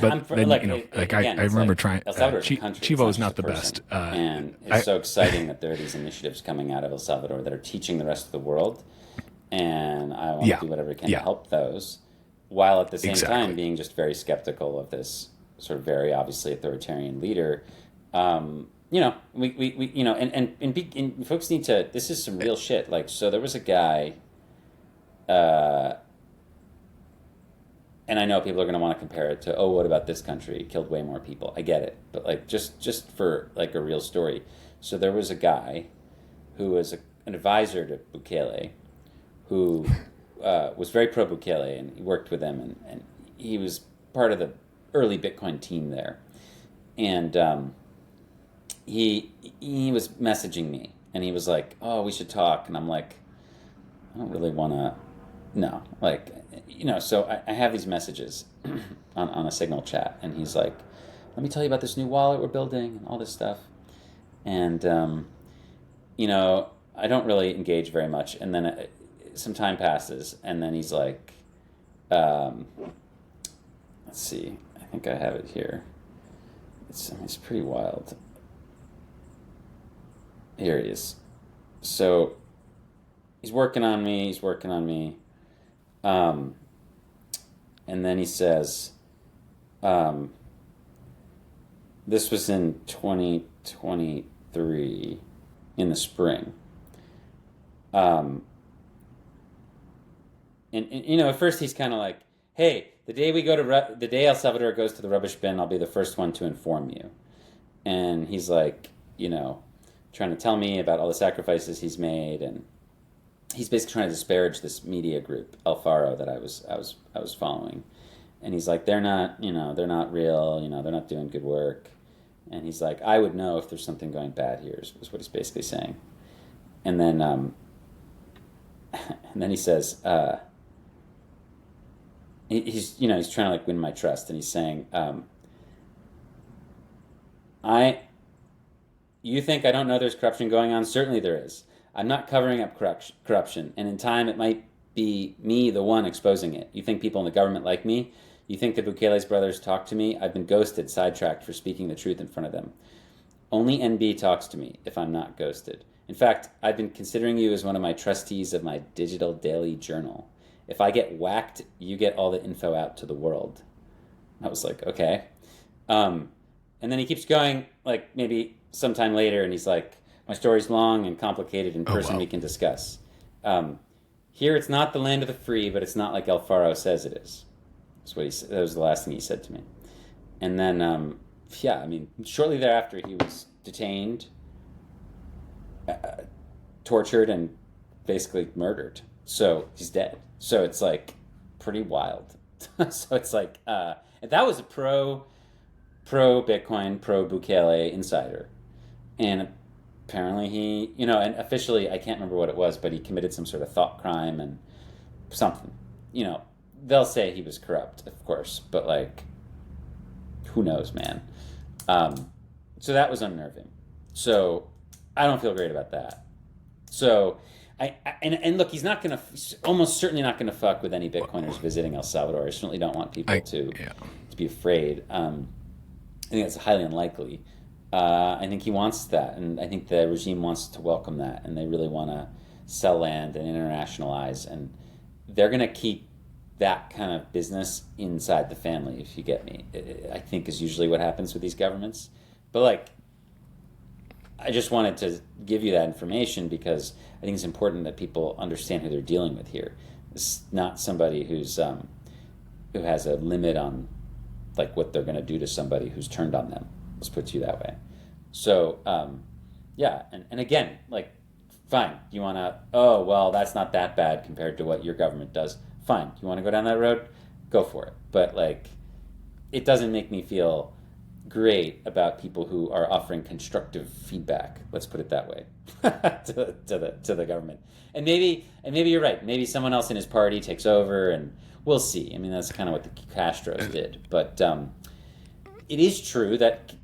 But then, I remember trying. Chivo is not the best,
and it's so exciting that there are these initiatives coming out of El Salvador that are teaching the rest of the world, and I want to do whatever I can to help those, while at the same time being just very skeptical of this sort of very obviously authoritarian leader. And folks need to. This is some real shit. Like, so there was a guy. And I know people are going to want to compare it to, oh, what about this country? It killed way more people. I get it. But like just for like a real story. So there was a guy who was an advisor to Bukele who was very pro-Bukele, and he worked with him, and he was part of the early Bitcoin team there. And he was messaging me, and he was like, oh, we should talk. And I'm like, I don't really want to. No, like, so I have these messages on a Signal chat, and he's like, let me tell you about this new wallet we're building and all this stuff. And, I don't really engage very much. And then some time passes, and then he's like, let's see, I think I have it here. It's pretty wild. Here he is. So he's working on me. And then he says, this was in 2023 in the spring. And at first he's kind of like, hey, the day El Salvador goes to the rubbish bin, I'll be the first one to inform you. And he's like, trying to tell me about all the sacrifices he's made, and he's basically trying to disparage this media group, El Faro, that I was following. And he's like, they're not real, they're not doing good work. And he's like, I would know if there's something going bad here, is what he's basically saying. And then he says, he's he's trying to like win my trust, and he's saying, I you think I don't know there's corruption going on? Certainly there is. I'm not covering up corruption, and in time it might be me, the one exposing it. You think people in the government like me? You think the Bukele's brothers talk to me? I've been ghosted, sidetracked for speaking the truth in front of them. Only NB talks to me if I'm not ghosted. In fact, I've been considering you as one of my trustees of my digital daily journal. If I get whacked, you get all the info out to the world. I was like, okay. And then he keeps going, like maybe sometime later, and he's like, my story's long and complicated in person we can discuss. Here it's not the land of the free, but it's not like El Faro says it is. That's what he said. That was the last thing he said to me. And then, shortly thereafter, he was detained, tortured, and basically murdered. So he's dead. So it's like pretty wild. So it's like that was a pro Bitcoin, pro Bukele insider, and apparently he, and officially I can't remember what it was, but he committed some sort of thought crime and something. They'll say he was corrupt, of course, but like, who knows, man. So that was unnerving. So I don't feel great about that. So and look, he's almost certainly not gonna fuck with any Bitcoiners visiting El Salvador. I certainly don't want people to be afraid. I think that's highly unlikely. I think he wants that, and I think the regime wants to welcome that, and they really want to sell land and internationalize, and they're going to keep that kind of business inside the family, if you get me. I think is usually what happens with these governments. But like, I just wanted to give you that information because I think it's important that people understand who they're dealing with here. It's not somebody who has a limit on like what they're going to do to somebody who's turned on them. Let's put it to you that way. So, and again, like, fine, you want to, oh, well, that's not that bad compared to what your government does. Fine, you want to go down that road? Go for it. But, like, it doesn't make me feel great about people who are offering constructive feedback, let's put it that way, to the government. And maybe you're right. Maybe someone else in his party takes over, and we'll see. I mean, that's kind of what the Castros did. But it is true that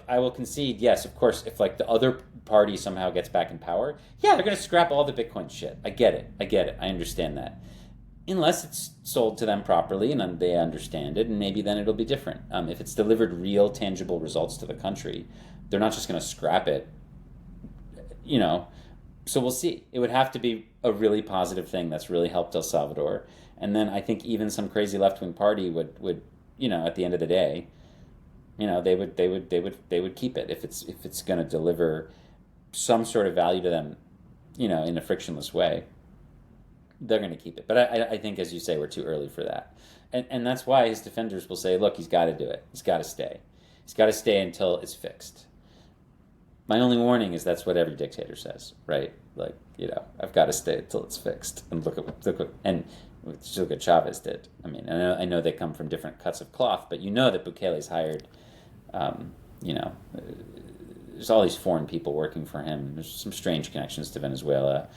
I will concede, yes, of course, if like the other party somehow gets back in power, yeah, they're going to scrap all the Bitcoin shit. I get it. I understand that. Unless it's sold to them properly and they understand it, and maybe then it'll be different. If it's delivered real, tangible results to the country, they're not just going to scrap it, So we'll see. It would have to be a really positive thing that's really helped El Salvador. And then I think even some crazy left-wing party would at the end of the day, they would keep it if it's going to deliver some sort of value to them, in a frictionless way. They're going to keep it. But I think, as you say, we're too early for that. And that's why his defenders will say, look, he's got to do it. He's got to stay. He's got to stay until it's fixed. My only warning is that's what every dictator says, right? Like, I've got to stay until it's fixed. And look what Chavez did. I mean, I know they come from different cuts of cloth, but that Bukele's hired, there's all these foreign people working for him. There's some strange connections to Venezuela.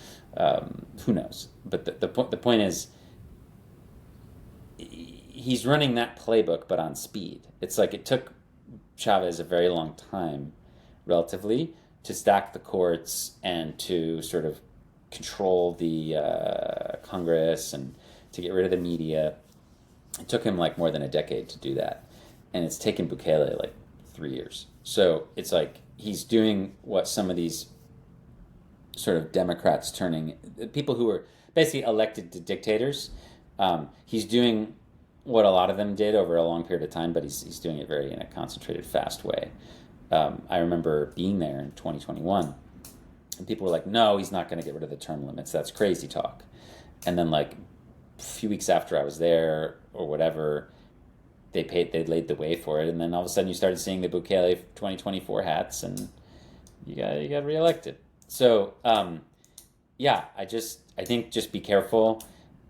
Who knows? But the point is, he's running that playbook, but on speed. It's like it took Chavez a very long time, relatively, to stack the courts and to sort of control the Congress and to get rid of the media. It took him like more than a decade to do that. And it's taken Bukele like 3 years. So it's like he's doing what some of these sort of Democrats people who were basically elected to dictators, he's doing what a lot of them did over a long period of time, but he's doing it very in a concentrated, fast way. I remember being there in 2021, and people were like, no, he's not going to get rid of the term limits. That's crazy talk. And then like a few weeks after I was there or whatever, they laid the way for it. And then all of a sudden you started seeing the Bukele 2024 hats, and you got reelected. So, I think just be careful.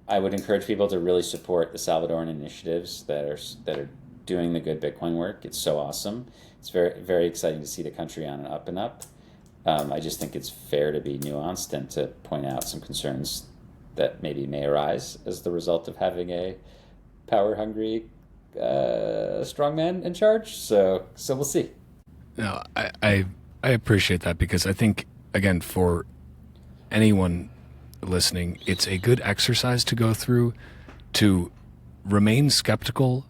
I would encourage people to really support the Salvadoran initiatives that are doing the good Bitcoin work. It's so awesome. It's very, very exciting to see the country on an up and up. I just think it's fair to be nuanced and to point out some concerns that maybe may arise as the result of having a power hungry strongman in charge. So we'll see.
No, I appreciate that, because I think, again, for anyone listening, it's a good exercise to go through to remain skeptical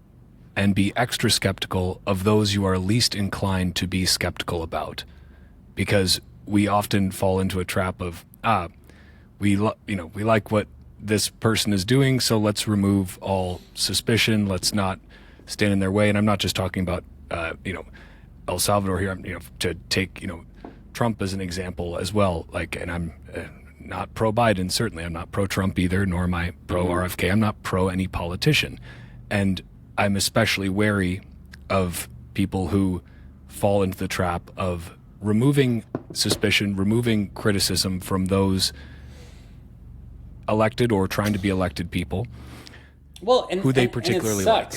and be extra skeptical of those you are least inclined to be skeptical about, because we often fall into a trap of we like what this person is doing, so let's remove all suspicion. Let's not stand in their way. And I'm not just talking about El Salvador here. To take Trump as an example as well. Like, and I'm not pro Biden. Certainly, I'm not pro Trump either, nor am I pro RFK. I'm not pro any politician, and I'm especially wary of people who fall into the trap of removing suspicion, removing criticism from those elected or trying to be elected people, who they particularly like,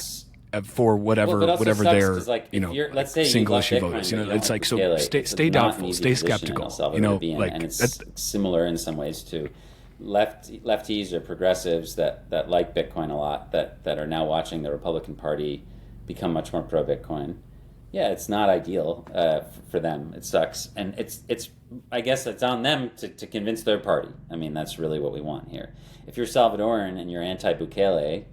for whatever their
like, let's say
single issue vote is. It's like, so stay doubtful, stay skeptical.
Like, and it's similar in some ways to lefties or progressives that like Bitcoin a lot, that are now watching the Republican Party become much more pro Bitcoin. Yeah, it's not ideal for them. It sucks, and it's I guess it's on them to convince their party. I mean, that's really what we want here. If you're Salvadoran and you're anti-Bukele,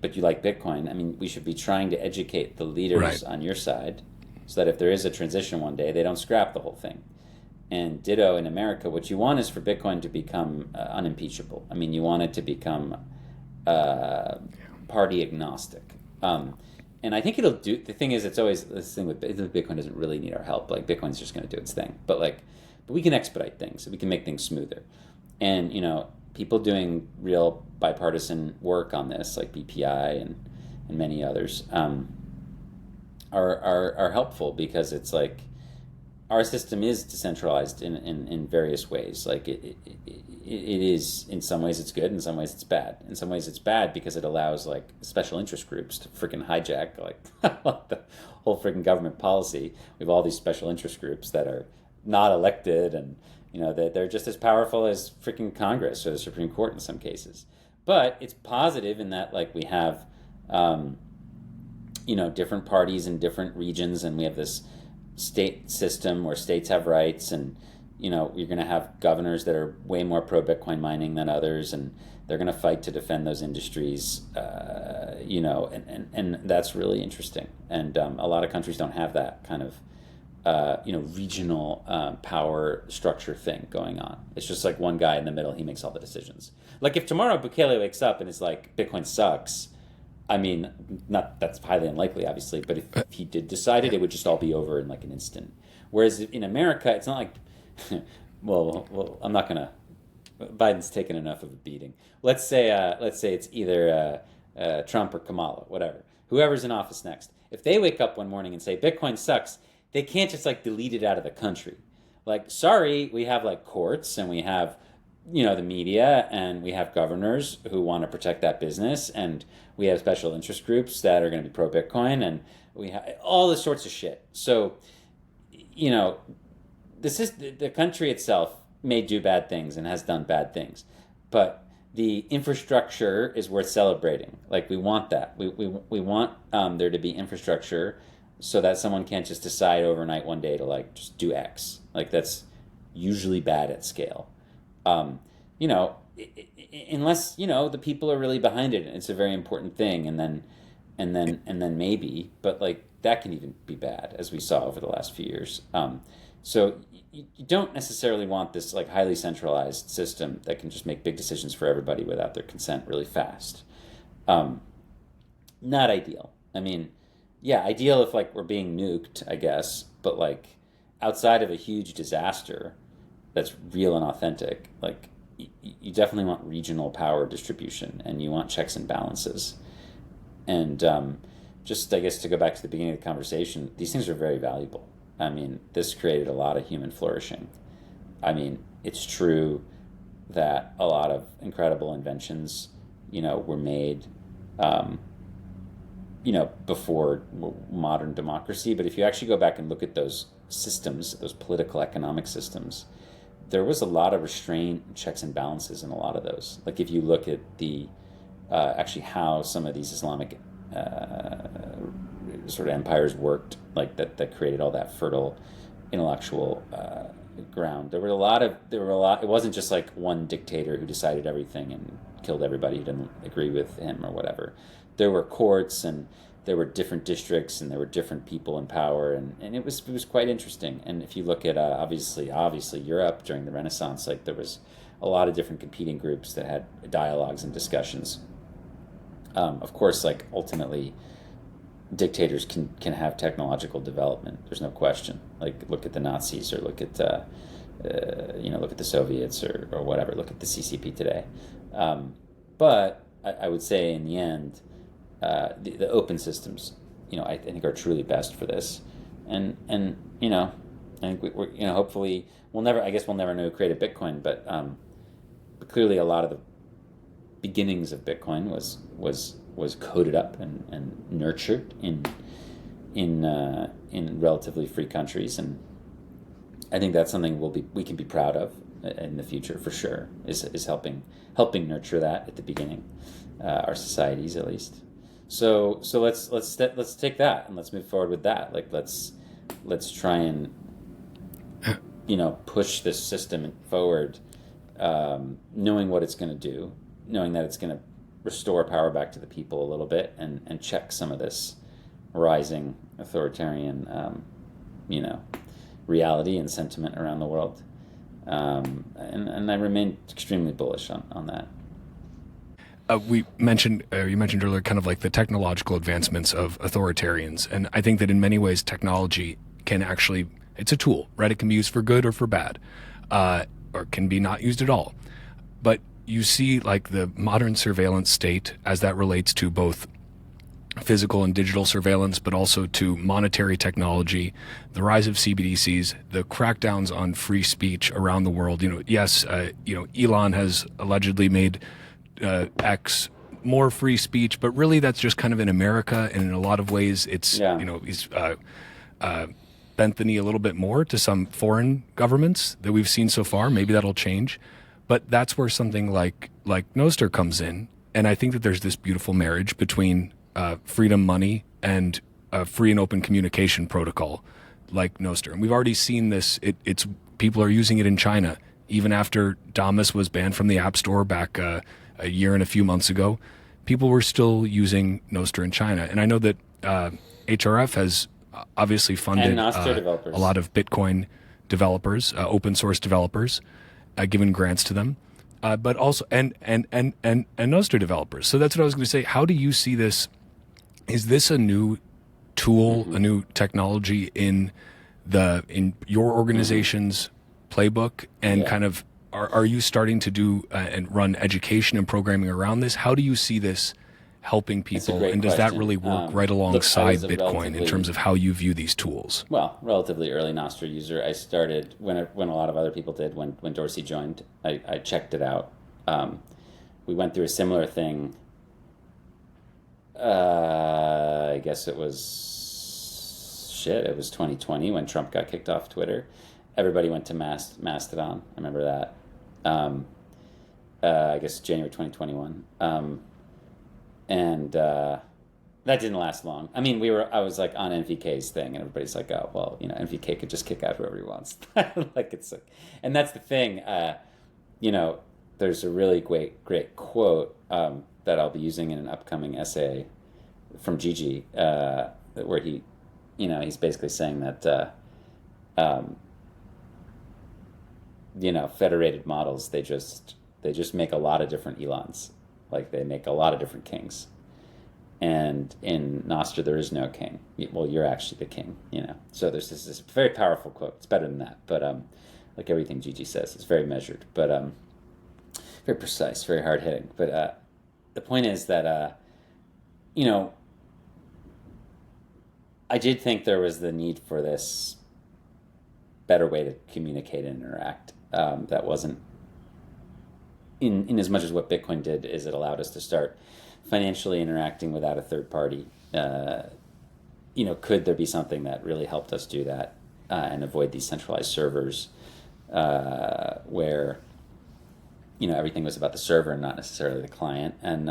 but you like Bitcoin, I mean, we should be trying to educate the leaders on your side, so that if there is a transition one day, they don't scrap the whole thing. And ditto in America, what you want is for Bitcoin to become unimpeachable. I mean, you want it to become party agnostic. And I think it'll do. The thing is, it's always this thing with Bitcoin doesn't really need our help. Like, Bitcoin's just going to do its thing. But we can expedite things. So we can make things smoother. And people doing real bipartisan work on this, like BPI and many others, are helpful, because it's like our system is decentralized in various ways. Like it is, in some ways it's good, in some ways it's bad. In some ways it's bad because it allows like special interest groups to freaking hijack like the whole freaking government policy. We have all these special interest groups that are not elected, and they're just as powerful as freaking Congress or the Supreme Court in some cases. But it's positive in that, like, we have different parties in different regions, and we have this state system where states have rights, and you're going to have governors that are way more pro Bitcoin mining than others, and they're going to fight to defend those industries, and that's really interesting. And a lot of countries don't have that kind of regional power structure thing going on. It's just like one guy in the middle, he makes all the decisions. Like, if tomorrow Bukele wakes up and is like, Bitcoin sucks, I mean, that's highly unlikely, obviously, but if he did decide it would just all be over in like an instant. Whereas in America, it's not like, well, I'm not gonna. Biden's taken enough of a beating. Let's say it's either Trump or Kamala, whatever, whoever's in office next. If they wake up one morning and say Bitcoin sucks, they can't just like delete it out of the country. Like, sorry, we have like courts, and we have the media, and we have governors who want to protect that business, and we have special interest groups that are going to be pro Bitcoin, and we have all this sorts of shit. So, the country itself may do bad things and has done bad things, but the infrastructure is worth celebrating. Like, we want that. We want there to be infrastructure, so that someone can't just decide overnight one day to like just do X. Like, that's usually bad at scale. Unless the people are really behind it, and it's a very important thing, and then maybe, but like that can even be bad, as we saw over the last few years. So you don't necessarily want this like highly centralized system that can just make big decisions for everybody without their consent really fast. Not ideal. I mean, yeah, ideal if like we're being nuked, I guess, but like outside of a huge disaster that's real and authentic, like you definitely want regional power distribution, and you want checks and balances. And just, I guess, to go back to the beginning of the conversation, these things are very valuable. I mean, this created a lot of human flourishing. I mean, it's true that a lot of incredible inventions, were made, before modern democracy. But if you actually go back and look at those systems, those political economic systems, there was a lot of restraint, checks and balances in a lot of those. Like, if you look at the actually how some of these Islamic sort of empires worked, like that created all that fertile intellectual ground. There were a lot. It wasn't just like one dictator who decided everything and killed everybody who didn't agree with him or whatever. There were courts, and there were different districts, and there were different people in power, and it was quite interesting. And if you look at obviously Europe during the Renaissance, like there was a lot of different competing groups that had dialogues and discussions. Of course, like ultimately, dictators can have technological development. There's no question. Like look at the Nazis, or look at look at the Soviets, or whatever. Look at the CCP today. But I would say in the end, the open systems, I think are truly best for this. And I think we're hopefully we'll never know who created Bitcoin, but clearly a lot of the beginnings of Bitcoin was coded up and nurtured in relatively free countries, and I think that's something we can be proud of in the future for sure. Is helping nurture that at the beginning, our societies at least. So let's take that and let's move forward with that. Like let's try and push this system forward, knowing what it's going to do, knowing that it's going to restore power back to the people a little bit, and check some of this rising authoritarian reality and sentiment around the world. And I remain extremely bullish on that.
You mentioned earlier kind of like the technological advancements of authoritarians, and I think that in many ways technology it's a tool, right? It can be used for good or for bad, or can be not used at all. But you see like the modern surveillance state as that relates to both physical and digital surveillance, but also to monetary technology, the rise of CBDCs, the crackdowns on free speech around the world. Elon has allegedly made X more free speech, but really that's just kind of in America, and in a lot of ways he's bent the knee a little bit more to some foreign governments that we've seen so far. Maybe that'll change, but that's where something like Noster comes in, and I think that there's this beautiful marriage between freedom money and free and open communication protocol like Noster, and we've already seen this. It's people are using it in China even after Damas was banned from the App Store back a year and a few months ago. People were still using Noster in China, and I know that HRF has obviously funded a lot of Bitcoin developers, open source developers, given grants to them, but also and Nostr developers. So that's what I was going to say. How do you see this? Is this a new tool, a new technology in your organization's playbook, and kind of are you starting to do and run education and programming around this? How do you see this helping people, and does that really work right alongside Bitcoin in terms of how you view these tools?
Well, relatively early Nostr user. I started when a lot of other people did. When Dorsey joined, I checked it out. We went through a similar thing. I guess it was 2020 when Trump got kicked off Twitter. Everybody went to Mastodon. I remember that. I guess January 2021. And that didn't last long. I mean, I was like on NVK's thing, and everybody's like, oh, well, NVK could just kick out whoever he wants. And that's the thing. There's a really great quote that I'll be using in an upcoming essay from Gigi, where he's basically saying that, federated models, they just make a lot of different Elons. Like they make a lot of different kings. And in Nostr, there is no king. Well, you're actually the king, So there's this very powerful quote. It's better than that. But like everything Gigi says, it's very measured, but very precise, very hard hitting. But the point is that, I did think there was the need for this better way to communicate and interact. That wasn't in as much as what Bitcoin did is it allowed us to start financially interacting without a third party. Could there be something that really helped us do that and avoid these centralized servers where everything was about the server and not necessarily the client. And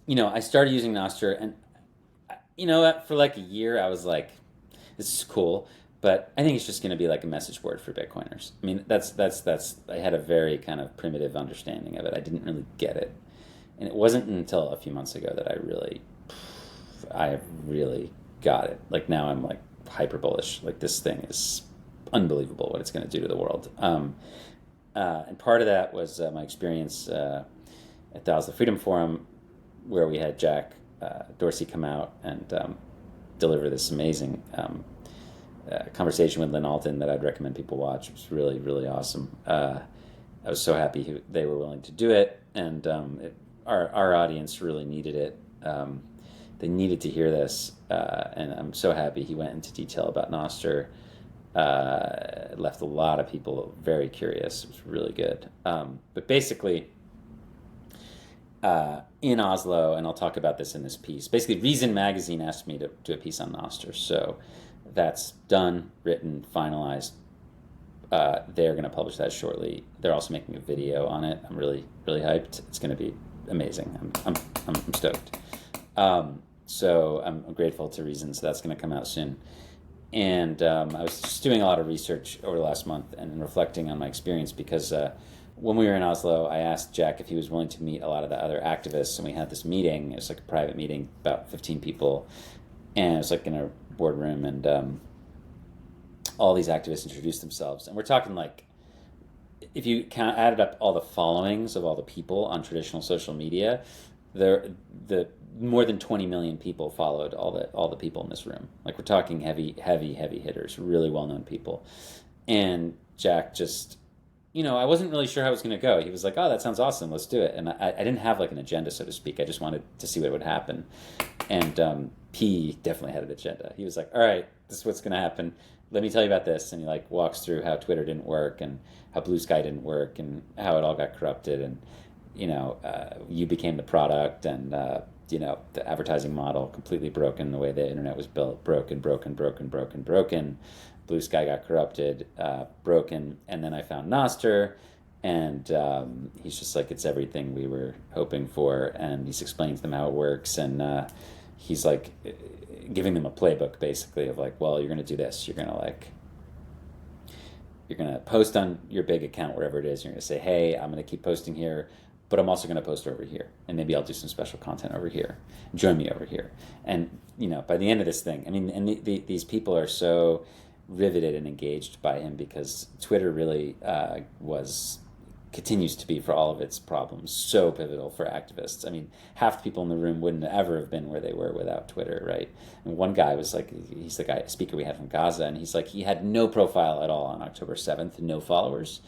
I started using Nostr, and for like a year, I was like, this is cool, but I think it's just going to be like a message board for Bitcoiners. I mean, that's. I had a very kind of primitive understanding of it. I didn't really get it, and it wasn't until a few months ago that I really got it. Like now, I'm like hyper bullish. Like this thing is unbelievable what it's going to do to the world. And part of that was my experience at the Oslo Freedom Forum, where we had Jack Dorsey come out and deliver this amazing conversation with Lynn Alton that I'd recommend people watch. It was really, really awesome. I was so happy they were willing to do it, and our audience really needed it. They needed to hear this, and I'm so happy he went into detail about Nostr. Left a lot of people very curious. It was really good. But basically, in Oslo, and I'll talk about this in this piece, basically Reason Magazine asked me to do a piece on Nostr. So that's done, written, finalized. They're going to publish that shortly. They're also making a video on it. I'm really, really hyped. It's going to be amazing. I'm stoked. So I'm grateful to Reason. So that's going to come out soon. And I was just doing a lot of research over the last month and reflecting on my experience because when we were in Oslo, I asked Jack if he was willing to meet a lot of the other activists, and we had this meeting. It was like a private meeting, about 15 people, and it was like in a boardroom, and all these activists introduced themselves. And we're talking like, if you added up all the followings of all the people on traditional social media, the more than 20 million people followed all the people in this room. Like we're talking heavy hitters, really well-known people. And Jack just, I wasn't really sure how it was going to go. He was like, oh, that sounds awesome, let's do it. And I didn't have like an agenda, so to speak. I just wanted to see what would happen. And P definitely had an agenda. He was like, all right, this is what's going to happen. Let me tell you about this. And he like walks through how Twitter didn't work and how Blue Sky didn't work and how it all got corrupted. And, you became the product, and the advertising model completely broken, the way the internet was built, broken. Blue Sky got corrupted, broken, and then I found Nostr, and he's just like, it's everything we were hoping for, and he's explaining to them how it works, and he's like giving them a playbook basically of like, well, you're going to do this, you're going to post on your big account, wherever it is, you're going to say, hey, I'm going to keep posting here, but I'm also going to post over here, and maybe I'll do some special content over here. Join me over here. And, by the end of this thing, I mean, and these people are so riveted and engaged by him because Twitter really continues to be, for all of its problems, so pivotal for activists. I mean, half the people in the room wouldn't ever have been where they were without Twitter, right? And one guy was like, he's the speaker we had from Gaza, and he's like, he had no profile at all on October 7th, no followers.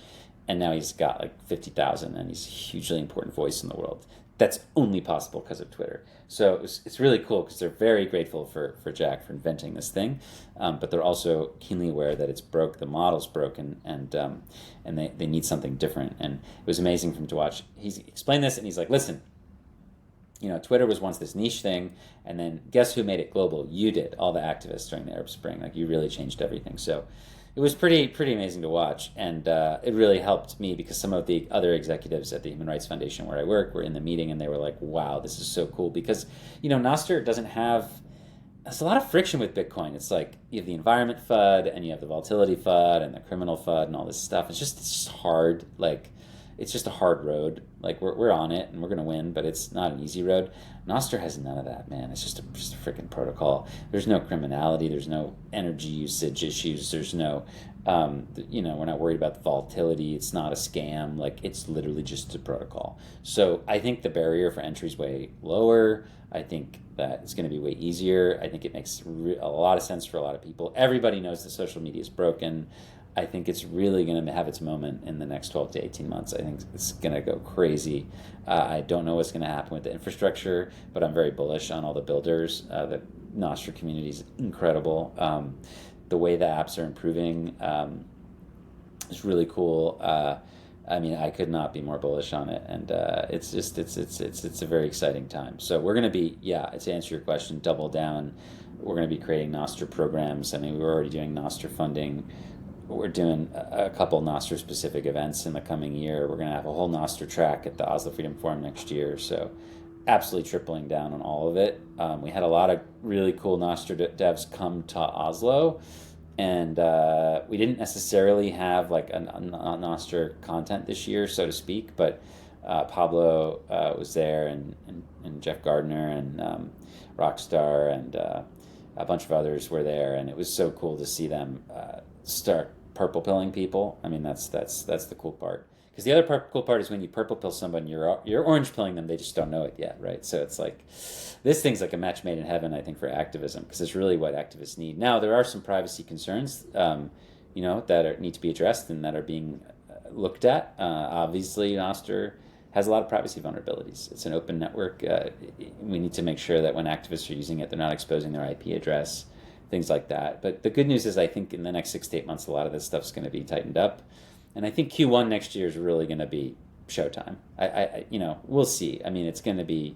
And now he's got like 50,000, and he's a hugely important voice in the world. That's only possible because of Twitter. So it's really cool because they're very grateful for Jack for inventing this thing, but they're also keenly aware that it's broke, the model's broken, and they need something different. And it was amazing for him to watch. He's explained this, and he's like, listen, Twitter was once this niche thing, and then guess who made it global? You did, all the activists during the Arab Spring. Like, you really changed everything. So it was pretty amazing to watch, and it really helped me because some of the other executives at the Human Rights Foundation where I work were in the meeting, and they were like, wow, this is so cool, because Nostr doesn't have, there's a lot of friction with Bitcoin. It's like you have the environment FUD, and you have the volatility FUD, and the criminal FUD, and all this stuff. It's just hard. Like, it's just a hard road. Like, we're on it, and we're going to win, but it's not an easy road. Nostr has none of that, man. It's just a freaking protocol. There's no criminality. There's no energy usage issues. There's no, we're not worried about the volatility. It's not a scam. Like, it's literally just a protocol. So I think the barrier for entry is way lower. I think that it's going to be way easier. I think it makes a lot of sense for a lot of people. Everybody knows that social media is broken. I think it's really going to have its moment in the next 12 to 18 months. I think it's going to go crazy. I don't know what's going to happen with the infrastructure, but I'm very bullish on all the builders. The Nostr community is incredible. The way the apps are improving is really cool. I mean, I could not be more bullish on it, and it's a very exciting time. So we're going to be, to answer your question, double down. We're going to be creating Nostr programs. I mean, we were already doing Nostr funding. we're doing a couple Nostr specific events in the coming year. We're going to have a whole Nostr track at the Oslo Freedom Forum next year. So absolutely tripling down on all of it. We had a lot of really cool Nostr devs come to Oslo, and we didn't necessarily have like a Nostr content this year, so to speak, but Pablo was there, and Jeff Gardner, and Rockstar, and a bunch of others were there, and it was so cool to see them start purple pilling people. I mean, that's the cool part. Because the other cool part is when you purple pill someone, you're orange pilling them. They just don't know it yet, right? So it's like, this thing's like a match made in heaven, I think, for activism, because it's really what activists need. Now, there are some privacy concerns, that need to be addressed and that are being looked at. Obviously, Nostr has a lot of privacy vulnerabilities. It's an open network. We need to make sure that when activists are using it, they're not exposing their IP address, things like that. But the good news is, I think in the next 6 to 8 months, a lot of this stuff's going to be tightened up. And I think Q1 next year is really going to be showtime. We'll see. I mean, it's going to be,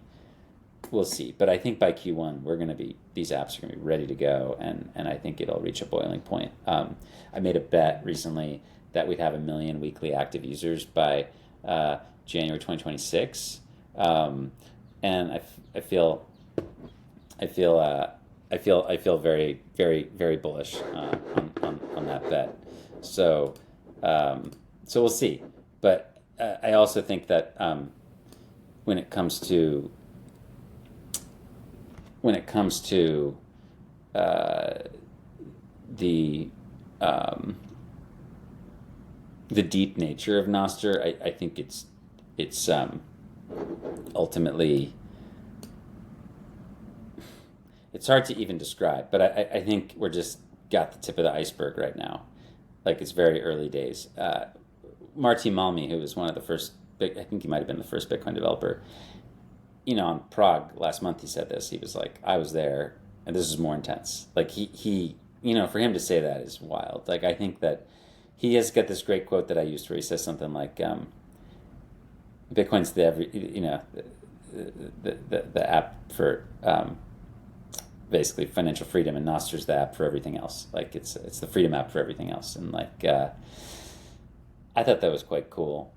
we'll see. But I think by Q1, these apps are going to be ready to go. And I think it'll reach a boiling point. I made a bet recently that we'd have 1 million weekly active users by January 2026. And I feel very, very, very bullish on that bet. So we'll see. But I also think that when it comes to the deep nature of Nostr, I think it's ultimately, it's hard to even describe, but I think we're just got the tip of the iceberg right now. Like, it's very early days. Martin Malmi, who was one of the first I think he might have been the first Bitcoin developer, on Prague last month, he said this. He was like, I was there, and this is more intense. Like, he for him to say that is wild. Like, I think that he has got this great quote that I used where he says something like, Bitcoin's the app for basically financial freedom, and Noster's the app for everything else. Like, it's the freedom app for everything else. And like, I thought that was quite cool.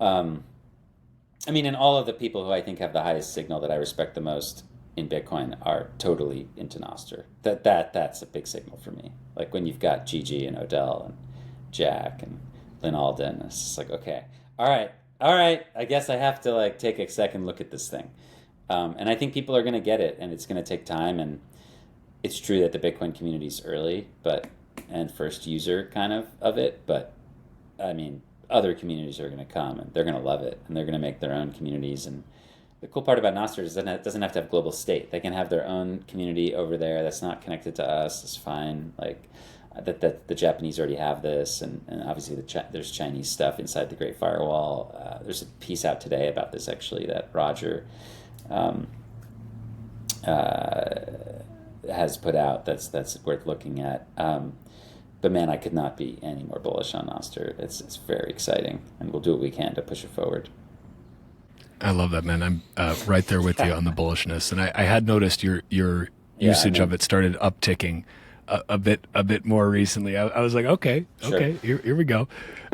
I mean, and all of the people who I think have the highest signal that I respect the most in Bitcoin are totally into Nostr. That's a big signal for me. Like, when you've got Gigi and Odell and Jack and Lynn Alden, it's just like, okay, all right, I guess I have to like take a second look at this thing. And I think people are going to get it, and it's going to take time. And it's true that the Bitcoin community is early, and first user kind of it. But I mean, other communities are going to come, and they're going to love it, and they're going to make their own communities. And the cool part about Nostr is that it doesn't have to have global state. They can have their own community over there that's not connected to us. It's fine. Like, that the Japanese already have this, and obviously there's Chinese stuff inside the Great Firewall. There's a piece out today about this, actually, that Roger has put out that's worth looking at. But man, I could not be any more bullish on Nostr. It's very exciting, and we'll do what we can to push it forward.
I love that, man. I'm right there with you on the bullishness, and I had noticed your usage of it started upticking a bit more recently. I was like, okay, here we go,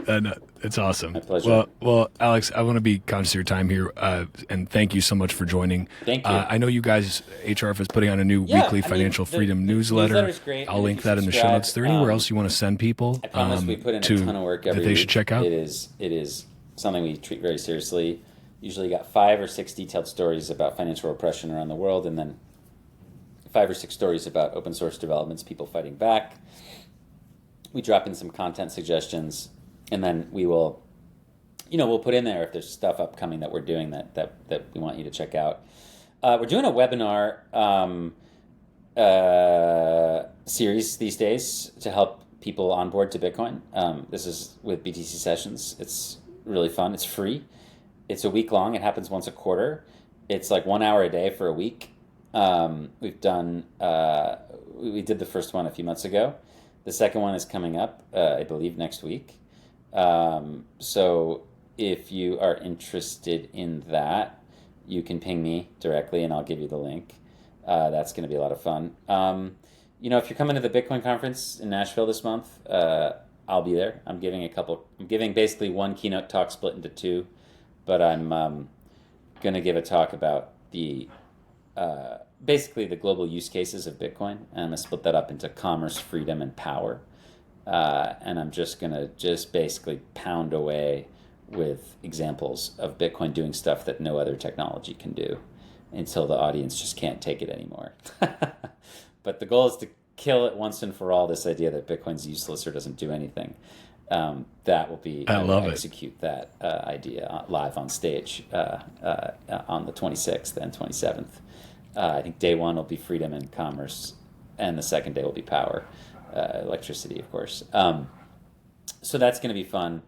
and it's awesome. My
pleasure.
Well, Alex, I want to be conscious of your time here, and thank you so much for joining.
Thank you.
I know you guys, HRF is putting on a new weekly financial freedom newsletter.
Great.
I'll link that in the show notes. Is there anywhere else you want to send people?
I promise we put in a ton of work every
that they
week.
should check out.
It is something we treat very seriously. Usually got 5 or 6 detailed stories about financial repression around the world, and then 5 or 6 stories about open source developments, people fighting back. We drop in some content suggestions, and then we will, we'll put in there if there's stuff upcoming that we're doing that we want you to check out. We're doing a webinar series these days to help people onboard to Bitcoin. This is with BTC Sessions. It's really fun. It's free. It's a week long. It happens once a quarter. It's like 1 hour a day for a week. We've done, we did the first one a few months ago. The second one is coming up, I believe, next week. So if you are interested in that, you can ping me directly and I'll give you the link. That's going to be a lot of fun. If you're coming to the Bitcoin conference in Nashville this month, I'll be there. I'm giving basically one keynote talk split into two, but I'm going to give a talk about the basically the global use cases of Bitcoin, and I'm going to split that up into commerce, freedom, and power. And I'm just going to basically pound away with examples of Bitcoin doing stuff that no other technology can do until the audience just can't take it anymore. But the goal is to kill it once and for all, this idea that Bitcoin's useless or doesn't do anything. That will be, I will execute that idea live on stage on the 26th and 27th. I think day one will be freedom and commerce, and the second day will be power, electricity, of course. So that's going to be fun.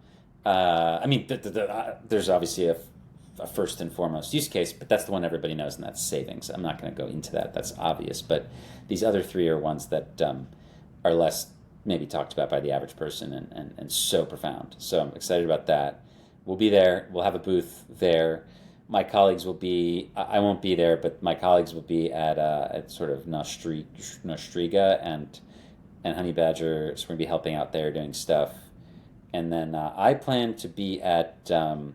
I mean, there's obviously a first and foremost use case, but that's the one everybody knows, and that's savings. I'm not going to go into that. That's obvious. But these other three are ones that are less maybe talked about by the average person and so profound. So I'm excited about that. We'll be there. We'll have a booth there. My colleagues will be, I won't be there, but my colleagues will be at sort of Nostriga and Honey Badger. So we're going to be helping out there doing stuff. And then I plan to be at the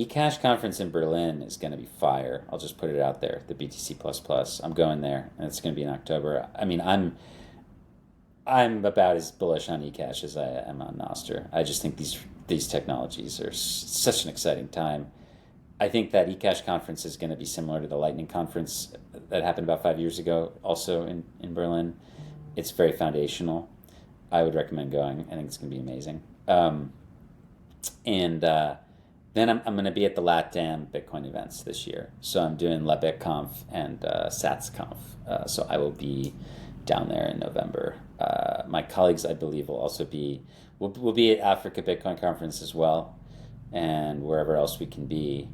eCash conference in Berlin is going to be fire. I'll just put it out there, the BTC++. I'm going there, and it's going to be in October. I mean, I'm about as bullish on eCash as I am on Noster. I just think these technologies are such an exciting time. I think that eCash conference is going to be similar to the Lightning conference that happened about 5 years ago, also in Berlin. It's very foundational. I would recommend going. I think it's going to be amazing. Then I'm going to be at the LATAM Bitcoin events this year. So I'm doing LaBitConf and SatsConf. So I will be down there in November. My colleagues, I believe, will also be, we'll be at Africa Bitcoin Conference as well, and wherever else we can be.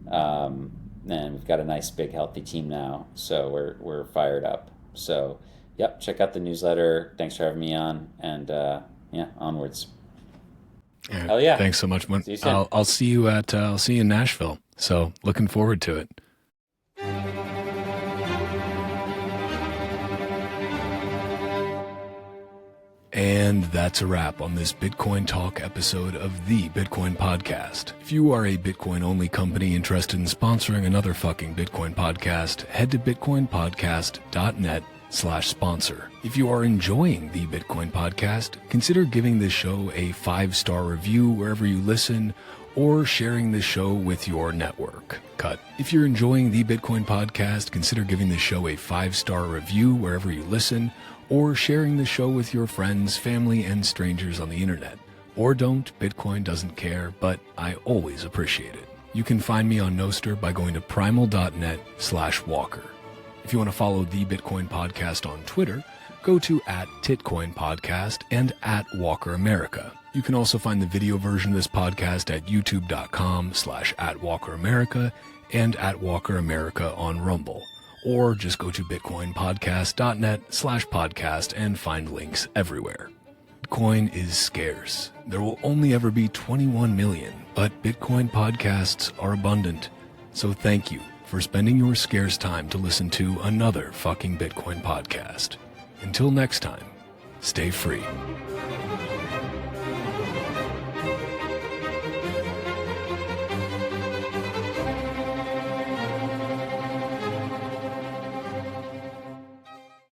And we've got a nice, big, healthy team now, so we're fired up. So, yep, check out the newsletter. Thanks for having me on, and onwards.
Oh yeah! Thanks so much.
See you soon.
I'll see you in Nashville. So looking forward to it. And that's a wrap on this Bitcoin Talk episode of the Bitcoin Podcast. If you are a Bitcoin-only company interested in sponsoring another fucking Bitcoin podcast, head to bitcoinpodcast.net/sponsor. If you are enjoying the Bitcoin Podcast, consider giving this show a 5-star review wherever you listen, or sharing this show with your network. Cut. If you're enjoying the Bitcoin Podcast, consider giving this show a 5-star review wherever you listen, or sharing the show with your friends, family, and strangers on the internet. Or don't, Bitcoin doesn't care, but I always appreciate it. You can find me on Noster by going to primal.net/walker. If you want to follow the Bitcoin Podcast on Twitter, go to @TitcoinPodcast and @WalkerAmerica. You can also find the video version of this podcast at youtube.com/@WalkerAmerica and @WalkerAmerica on Rumble. Or just go to bitcoinpodcast.net/podcast and find links everywhere. Bitcoin is scarce. There will only ever be 21 million, but Bitcoin podcasts are abundant. So thank you for spending your scarce time to listen to another fucking Bitcoin podcast. Until next time, stay free.